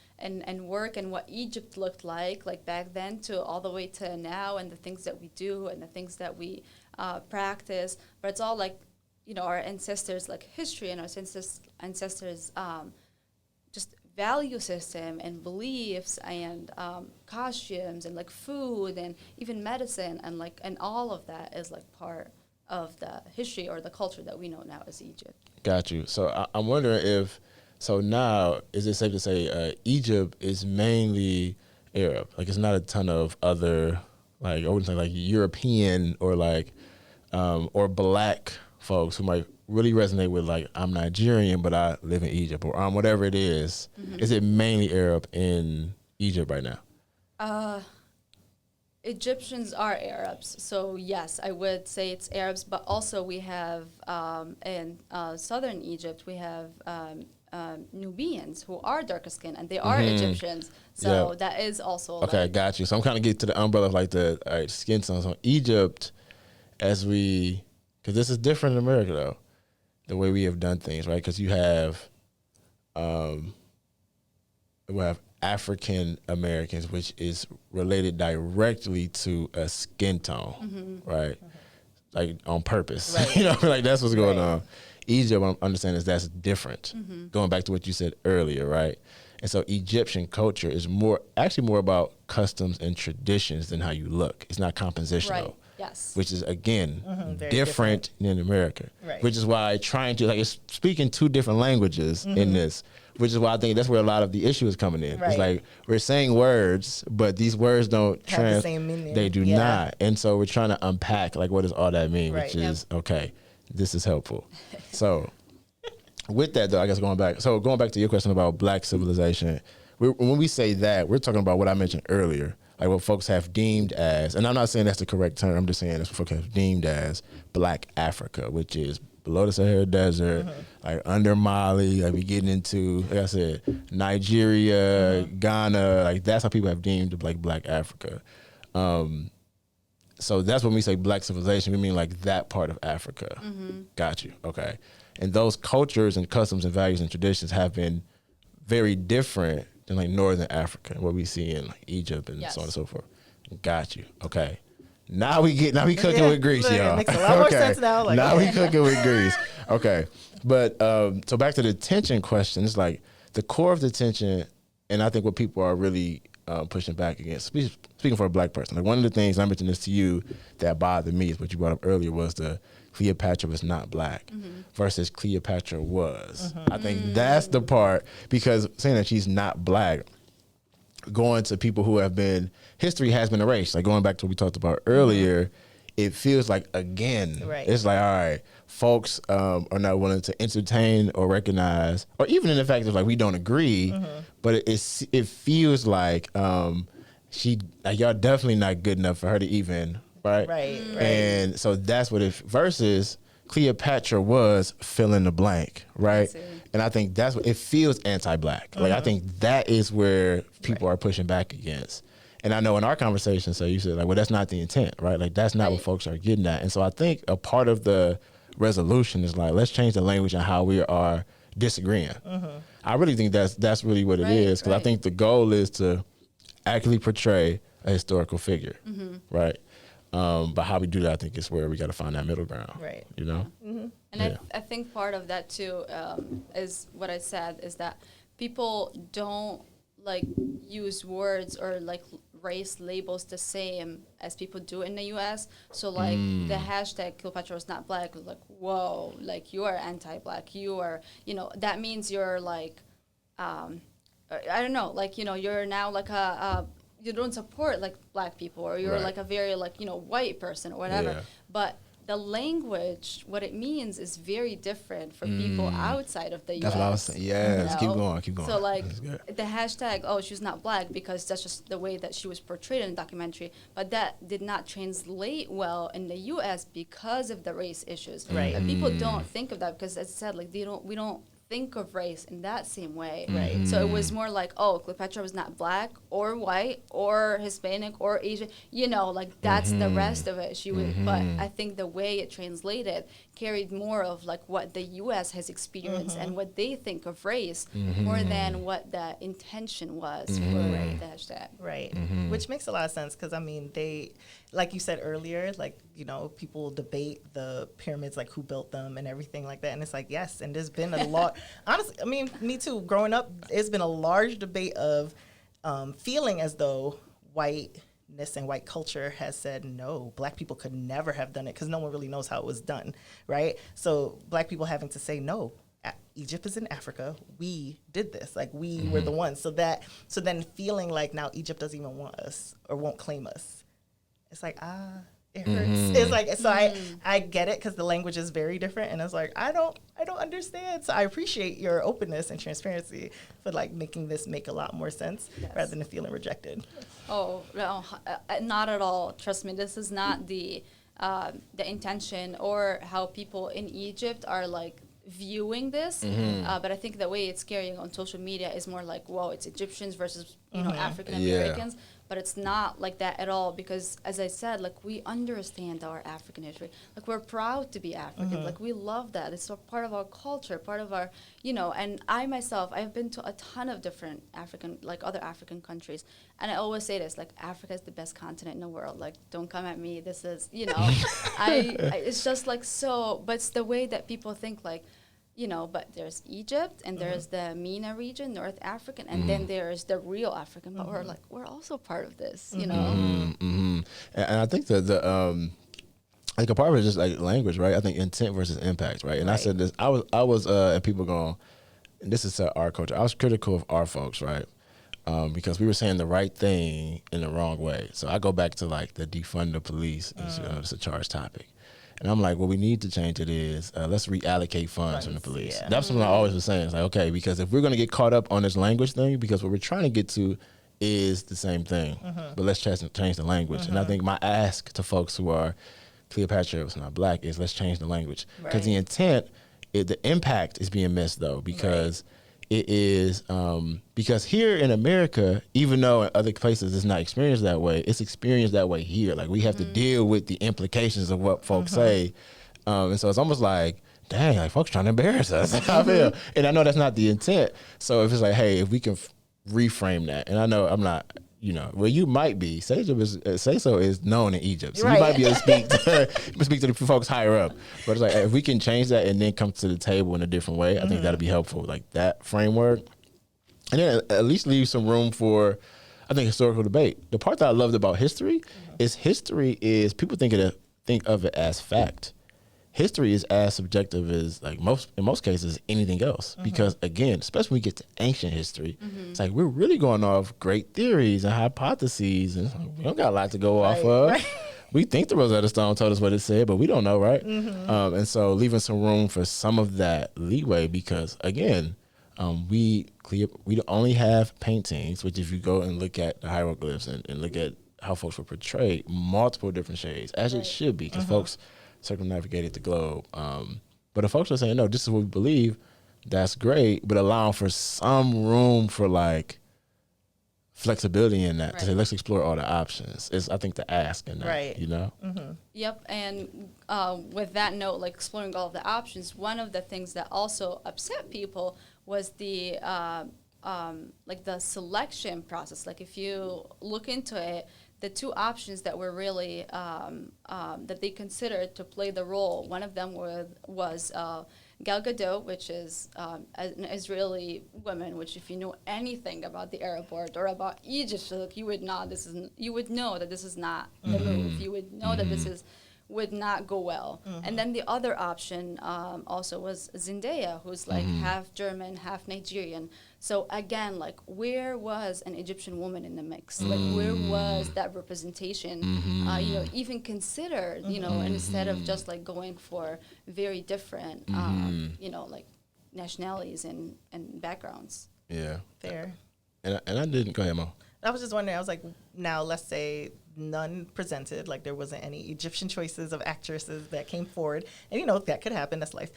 work, and what Egypt looked like back then, to all the way to now, and the things that we do and the things that we practice. But it's all like, you know, our ancestors' like history, and our ancestors' just value system and beliefs and costumes and like food and even medicine, and all of that is like part of the history or the culture that we know now as Egypt. Got you. So I'm wondering now is it safe to say Egypt is mainly Arab? Like it's not a ton of other, like I wouldn't say like European or like or Black folks who might really resonate with like, I'm Nigerian but I live in Egypt, or whatever it is. Is it mainly Arab in Egypt right now? Egyptians are Arabs, so yes, I would say it's Arabs, but also we have in southern Egypt, we have Nubians who are darker skinned, and they are Egyptians, so that is also okay, like, got you. So I'm kind of getting to the umbrella of like the skin tones on Egypt, because this is different in America though, the way we have done things, right? Because we have African Americans, which is related directly to a skin tone, right? Like on purpose, Right. you know, like that's what's going on. Egypt, I'm understanding that's different. Going back to what you said earlier, right? And so Egyptian culture is more about customs and traditions than how you look. It's not compositional. right, yes. Which is again very different in America. Right. Which is why it's speaking two different languages in this. Which is why I think that's where a lot of the issue is coming in. Right. It's like we're saying words, but these words don't Have the same meaning. They do Yeah. not. And so we're trying to unpack like what does all that mean, Right. which is okay, this is helpful. So with that though, I guess going back to your question about Black civilization, when we say that, we're talking about what I mentioned earlier, like what folks have deemed as, and I'm not saying that's the correct term, I'm just saying that's what folks have deemed as Black Africa, which is below the Sahara Desert, like under Mali, like we getting into, like I said, Nigeria, Ghana, like that's how people have deemed like Black Africa. So that's when we say Black civilization, we mean like that part of Africa. Got you. Okay. And those cultures and customs and values and traditions have been very different than like Northern Africa, what we see in like Egypt and Yes. so on and so forth. Got you. Okay. Now we cooking with grease, Look, y'all. it makes a lot more sense now. Like, now we cooking with grease. Okay, but so back to the tension question. It's like the core of the tension, and I think what people are really pushing back against. Speaking for a black person, like one of the things I mentioned this to you that bothered me is what you brought up earlier was the Cleopatra was not black versus Cleopatra was. I think that's the part, because saying that she's not black, going to people who have been, history has been erased. Like going back to what we talked about earlier, it feels like, again, it's like, all right, folks are not willing to entertain or recognize, or even in the fact that like we don't agree, but it feels like y'all definitely not good enough for her to even, right? And so that's what versus Cleopatra was fill in the blank, right? And I think that's what it feels anti-black. Like I think that is where people are pushing back against. And I know in our conversation, so you said like, well, that's not the intent, right? Like that's not what folks are getting at. And so I think a part of the resolution is like, let's change the language and how we are disagreeing. I really think that's really what it is, because I think the goal is to accurately portray a historical figure, right? But how we do that, I think, is where we got to find that middle ground, right? You know. And I think part of that too is what I said, is that people don't like use words or like race labels the same as people do in the U.S. So like the hashtag Cleopatra was not black was like, whoa, like you are anti-black, you are, you know, that means you're like, I don't know, like, you know, you're now like you don't support like black people, or you're like a very like, you know, white person or whatever. But the language, what it means is very different for people outside of the U.S. That's what I was saying. Yes, keep going. So like the hashtag, oh, she's not black, because that's just the way that she was portrayed in the documentary. But that did not translate well in the U.S. because of the race issues. Right. And people don't think of that because, as I said, like we don't think of race in that same way. Right. So it was more like, oh, Cleopatra was not black or white or Hispanic or Asian. You know, like that's the rest of it. She was, but I think the way it translated carried more of like what the U.S. has experienced and what they think of race more than what the intention was for the hashtag. Right. Which makes a lot of sense, because I mean, they, like you said earlier, like, you know, people debate the pyramids, like who built them and everything like that. And it's like, yes, and there's been a lot, honestly, I mean, me too, growing up, it's been a large debate of feeling as though whiteness and white culture has said, no, black people could never have done it, because no one really knows how it was done, right? So black people having to say, no, Egypt is in Africa. We did this. Like, we were the ones. So then feeling like now Egypt doesn't even want us or won't claim us. It's like, it hurts. It's like, so I get it, because the language is very different, and it's like, I don't understand. So I appreciate your openness and transparency for like making this make a lot more sense rather than feeling rejected. Oh no, not at all. Trust me, this is not the intention or how people in Egypt are like viewing this, but I think the way it's carrying on social media is more like, whoa, it's Egyptians versus you know African Americans, but it's not like that at all, because as I said, like we understand our African history, like we're proud to be African, like we love that, it's a part of our culture, part of our, you know, and I myself, I've been to a ton of different African, like other African countries, and I always say this, like Africa is the best continent in the world, like don't come at me, this is, you know, I it's just like so, but it's the way that people think, like, you know, but there's Egypt and there's the MENA region, North African, and then there's the real African. But we're like, we're also part of this, you know. And I think that like a part of it is just like language, right? I think intent versus impact, right? And I said this, I was, and people going, and this is our culture. I was critical of our folks, right? Because we were saying the right thing in the wrong way. So I go back to like the defund the police. It's a charged topic. And I'm like, what we need to change it is let's reallocate funds from the police. Yeah. That's what I always was saying. It's like, okay, because if we're going to get caught up on this language thing, because what we're trying to get to is the same thing, but let's change the language. And I think my ask to folks who are Cleopatra was not black is let's change the language. Because the intent, the impact is being missed though, because it is, because here in America, even though in other places it's not experienced that way, it's experienced that way here. Like we have to deal with the implications of what folks say. And so it's almost like, dang, like folks trying to embarrass us. I feel. And I know that's not the intent. So if it's like, hey, if we can reframe that, and I know I'm not, well, you might be. Say so is known in Egypt, so Right. you might be able to speak to the folks higher up. But it's like if we can change that and then come to the table in a different way, I think that'll be helpful. Like that framework, and then at least leave some room for, I think, historical debate. The part that I loved about history is people think of it as fact. History is as subjective as like in most cases anything else, because again, especially when we get to ancient history, it's like we're really going off great theories and hypotheses, and we don't got a lot to go off of. Right. We think the Rosetta Stone told us what it said, but we don't know, right? And so leaving some room for some of that leeway, because again, we only have paintings, which if you go and look at the hieroglyphs and look at how folks were portrayed, multiple different shades, as it should be, because folks circumnavigated the globe. But if folks are saying, no, this is what we believe, that's great, but allowing for some room for like flexibility in that, to say, let's explore all the options, is I think the ask in that, Right. Yep, and with that note, like exploring all of the options, one of the things that also upset people was the like the selection process. Like if you look into it, the two options that were really that they considered to play the role, one of them was Gal Gadot, which is an Israeli woman. Which, if you know anything about the Arab world or about Egypt, you would know that this is not the move. You would know that this would not go well. And then the other option also was Zendaya, who's like half German, half Nigerian. So again, like, where was an Egyptian woman in the mix? Like, where was that representation? Even considered, instead of just like going for very different, like nationalities and backgrounds. Yeah. Fair. And I didn't, go ahead, Mo. I was just wondering, I was like, now let's say none presented, like there wasn't any Egyptian choices of actresses that came forward. And that could happen, that's life.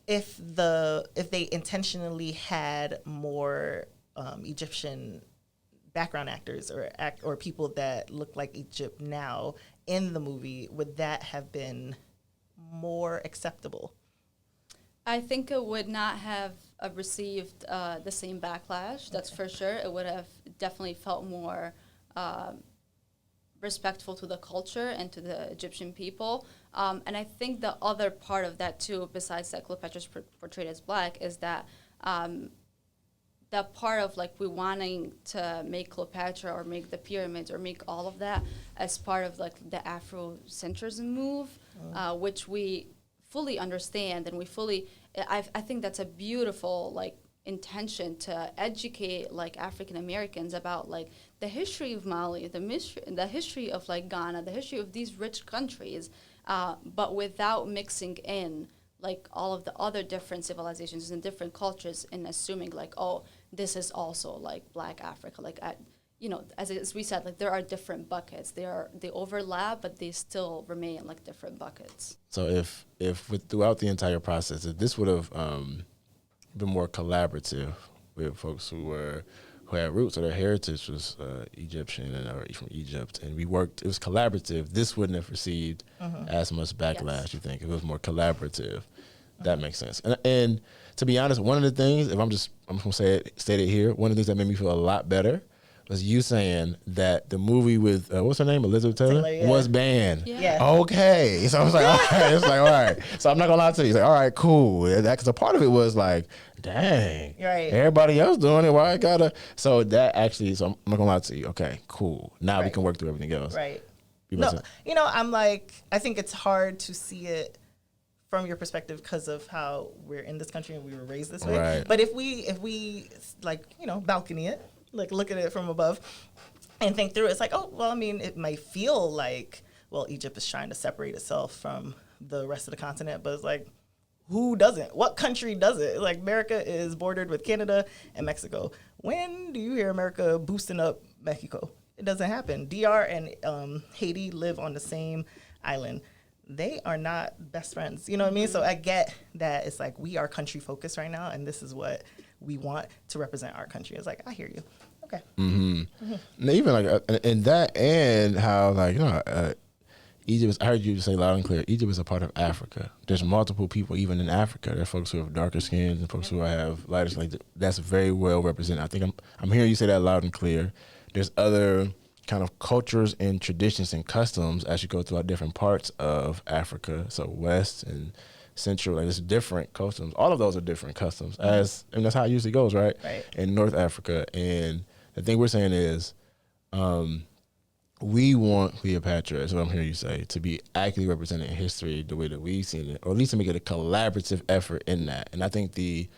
If they intentionally had more Egyptian background actors or people that look like Egypt now in the movie, would that have been more acceptable? I think it would not have received the same backlash, that's for sure. It would have definitely felt more respectful to the culture and to the Egyptian people. And I think the other part of that too, besides that Cleopatra's portrayed as black, is that that part of like we wanting to make Cleopatra or make the pyramids or make all of that as part of like the Afrocentrism move, which we fully understand, and I think that's a beautiful like intention to educate like African Americans about like the history of Mali, the history of like Ghana, the history of these rich countries, but without mixing in like all of the other different civilizations and different cultures, and assuming like, oh, this is also like Black Africa. Like, as we said, like there are different buckets. They overlap, but they still remain like different buckets. So if throughout the entire process, if this would have been more collaborative with folks who had roots or their heritage was Egyptian or from Egypt, and it was collaborative, this wouldn't have received as much backlash. Yes. You think if it was more collaborative? That makes sense. And to be honest, one of the things, if I'm gonna state it here, one of the things that made me feel a lot better was you saying that the movie with what's her name, Elizabeth Taylor, was banned. Yeah. Okay, so I was like, all right. It's like, all right. So I'm not gonna lie to you. It's like, all right, cool. Because a part of it was like, dang, right. Everybody else doing it. Why I gotta? So that actually, so I'm not gonna lie to you. Okay, cool. Now we can work through everything else. Right. No, I'm like, I think it's hard to see it from your perspective because of how we're in this country and we were raised this way. Right. But if we like, balcony it, like look at it from above and think through it, it's like, oh, well, I mean, it might feel like, well, Egypt is trying to separate itself from the rest of the continent, but it's like, who doesn't? What country does it? Like, America is bordered with Canada and Mexico. When do you hear America boosting up Mexico? It doesn't happen. DR and Haiti live on the same island. They are not best friends. You know what I mean? So I get that it's like we are country focused right now, and this is what we want to represent our country. It's like, I hear you. Okay. And even like, and that, and how like, Egypt is, I heard you say loud and clear, Egypt is a part of Africa. There's multiple people even in Africa. There are folks who have darker skins and folks who have lighter skin. That's very well represented. I think I'm hearing you say that loud and clear. there's other kind of cultures and traditions and customs as you go throughout different parts of Africa. So West and Central, like there's different customs. All of those are different customs, and that's how it usually goes, right? Right. In North Africa, and the thing we're saying is, we want Cleopatra, is what I'm hearing you say, to be accurately represented in history the way that we've seen it, or at least to make it a collaborative effort in that. And I think the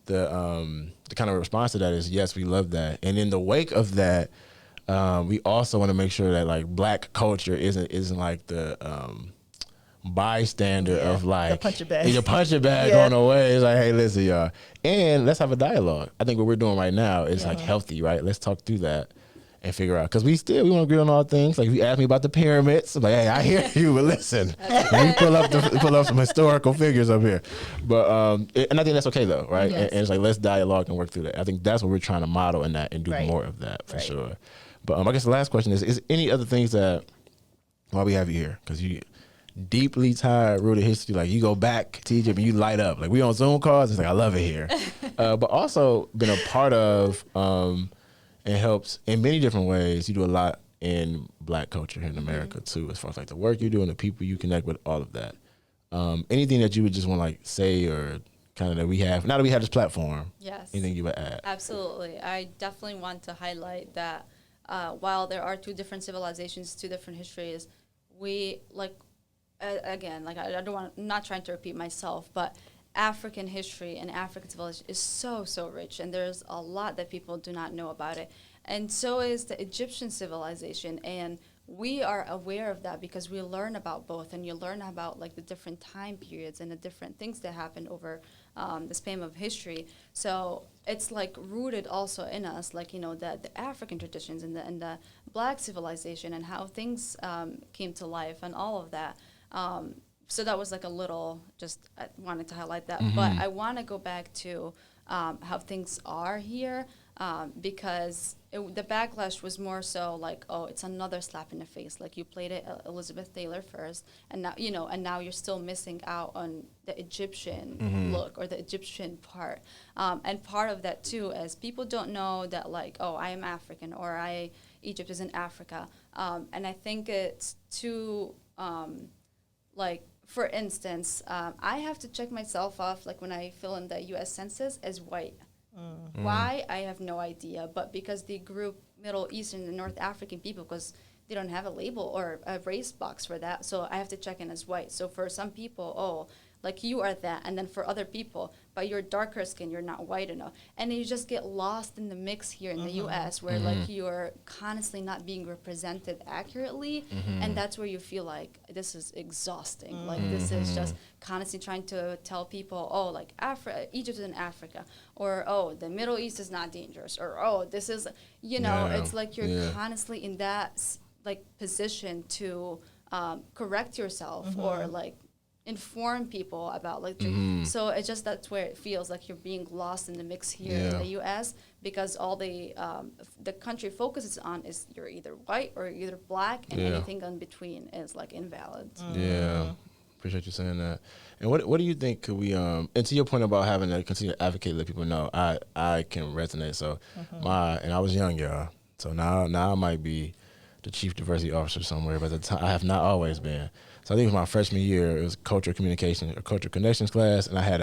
kind of response to that is, yes, we love that. And in the wake of that, we also want to make sure that like Black culture isn't like the bystander of like the punch it bag. your punch it bag going away. It's like, hey, listen, y'all, and let's have a dialogue. I think what we're doing right now is like healthy, right? Let's talk through that and figure out, because we want to agree on all things. Like if you ask me about the pyramids, I'm like, hey, I hear you, but listen, we pull up some historical figures up here. But and I think that's okay though, right? Yes. And it's like, let's dialogue and work through that. I think that's what we're trying to model in that and do more of that for sure. But I guess the last question is any other things that why we have you here? Because you deeply tied, rooted history. Like you go back to Egypt and you light up. Like we on Zoom calls, it's like I love it here. But also been a part of and helps in many different ways. You do a lot in Black culture here in America too, as far as like the work you do and the people you connect with, all of that. Anything that you would just want to like say or kind of that we have now that we have this platform? Yes. Anything you would add? Absolutely. I definitely want to highlight that while there are two different civilizations, two different histories, we like again, like I don't want, I'm not trying to repeat myself, but African history and African civilization is so rich, and there's a lot that people do not know about it. And so is the Egyptian civilization, and we are aware of that because we learn about both, and you learn about like the different time periods and the different things that happen over the span of history. So it's like rooted also in us, like, you know, the African traditions and the Black civilization and how things came to life and all of that. So that was like a little, just I wanted to highlight that. But I want to go back to how things are here because the backlash was more so like, oh, it's another slap in the face. Like you played it Elizabeth Taylor first, and now, you know, and now you're still missing out on the Egyptian look or the Egyptian part. And part of that too is people don't know that like, oh, I am African or Egypt is in Africa. And I think it's too like, for instance, I have to check myself off, like when I fill in the U.S. Census, as white. Why? I have no idea. But because they group Middle Eastern and North African people, because they don't have a label or a race box for that, so I have to check in as white. So for some people, oh, like you are that. And then for other people, but you're darker skin, you're not white enough. And you just get lost in the mix here in the U.S. where like you're constantly not being represented accurately. And that's where you feel like this is exhausting. Like this is just constantly trying to tell people, oh, like Egypt is in Africa, or oh, the Middle East is not dangerous, or oh, this is, you know, it's like you're constantly in that like position to correct yourself or like inform people about like so it's just that's where it feels like you're being lost in the mix here in the US because all the country focuses on is you're either white or you're either Black, and anything in between is like invalid. Appreciate you saying that. And what do you think could we and to your point about having to continue to advocate, let people know, I can resonate. So and I was young, y'all, so now I might be the chief diversity officer somewhere, but at the time I have not always been. So I think it was my freshman year. It was cultural communication or cultural connections class, and I had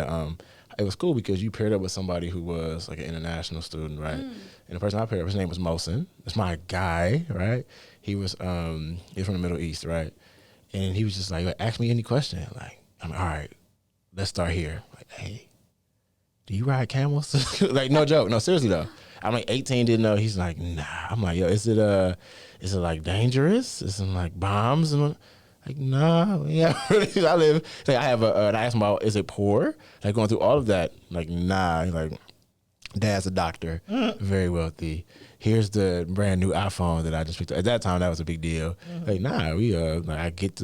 it was cool because you paired up with somebody who was like an international student, right? And the person I paired up, his name was Mohsen. That's my guy, right? He was from the Middle East, right? And he was just like, ask me any question. Like, I'm like, all right, let's start here. Like, hey, do you ride camels? Like, no joke, no, seriously though. I'm like 18, didn't know. He's like, nah. I'm like, yo, is it like dangerous? Is it like bombs and? Like, nah, yeah, I live. Like, I have and I asked him about, is it poor? Like, going through all of that. Like, nah. Like, dad's a doctor, very wealthy. Here's the brand new iPhone that I just picked up. At that time, that was a big deal. Like, nah, we like, I get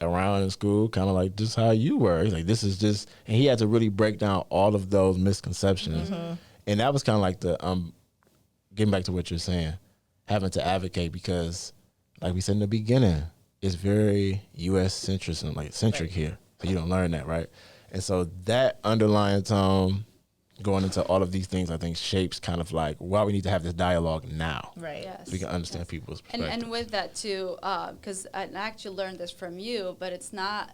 around in school, kind of like just how you were. He's like, this is just, and he had to really break down all of those misconceptions, and that was kind of like the getting back to what you're saying, having to advocate because, like we said in the beginning, it's very U.S. centric here. So you don't learn that, right? And so that underlying tone, going into all of these things, I think shapes kind of like why we need to have this dialogue now. Right. Yes. So we can understand people's perspective. And with that too, because I actually learned this from you, but it's not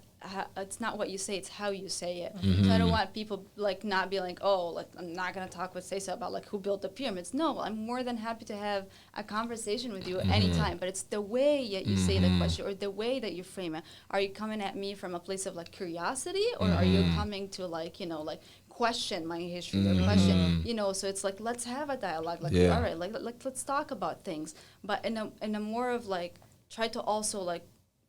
what you say, it's how you say it. So I don't want people like not be like, oh, like I'm not gonna talk with Stacey about like who built the pyramids. No, I'm more than happy to have a conversation with you anytime. But it's the way that you say the question or the way that you frame it. Are you coming at me from a place of like curiosity, or are you coming to like, you know, like question my history or question, you know? So it's like, let's have a dialogue. Like, all right, like let's talk about things, but in a more of like try to also like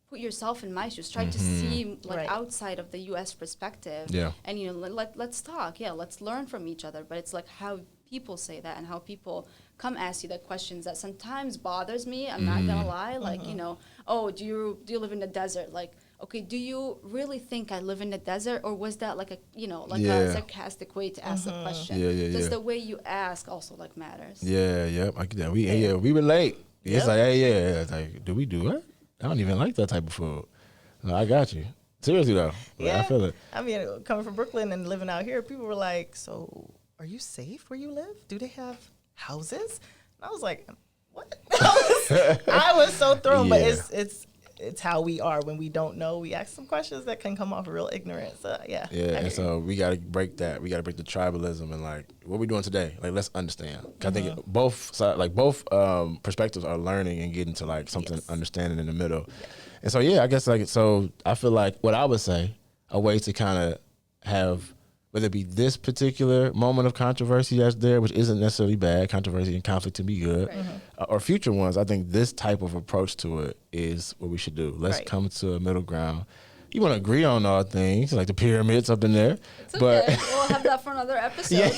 put yourself in my shoes, try to see like outside of the U.S. perspective, and you know, let's talk, let's learn from each other. But it's like how people say that and how people come ask you the questions that sometimes bothers me. I'm not gonna lie, like you know, oh, do you live in the desert? Like, okay, do you really think I live in the desert, or was that like a, you know, like a sarcastic way to ask the question? Just the way you ask also like matters. I get that. We relate. It's like, it's like, do we do it? I don't even like that type of food. No, I got you. Seriously though. I feel it. I mean, coming from Brooklyn and living out here, people were like, so are you safe where you live? Do they have houses? And I was like, what? I was so thrown, but it's how we are when we don't know. We ask some questions that can come off real ignorant. So and so we got to break that. We got to break the tribalism and like what we doing today. Like let's understand. I think both perspectives are learning and getting to like something understanding in the middle. And so I guess like so I feel like what I would say a way to kind of have whether it be this particular moment of controversy that's there, which isn't necessarily bad, controversy and conflict to be good, or future ones, I think this type of approach to it is what we should do. Let's come to a middle ground. You want to agree on all things, like the pyramids up in there. It's okay. We'll have that for another episode.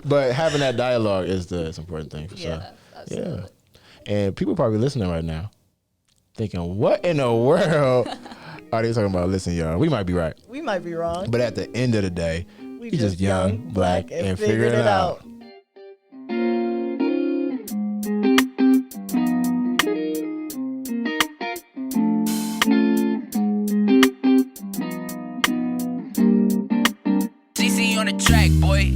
But having that dialogue is the important thing for sure. Absolutely. And people probably listening right now thinking, what in the world are they talking about? Listen, y'all, we might be right. We might be wrong. But at the end of the day, we just young, black, and figuring it out. CC on the track, boy.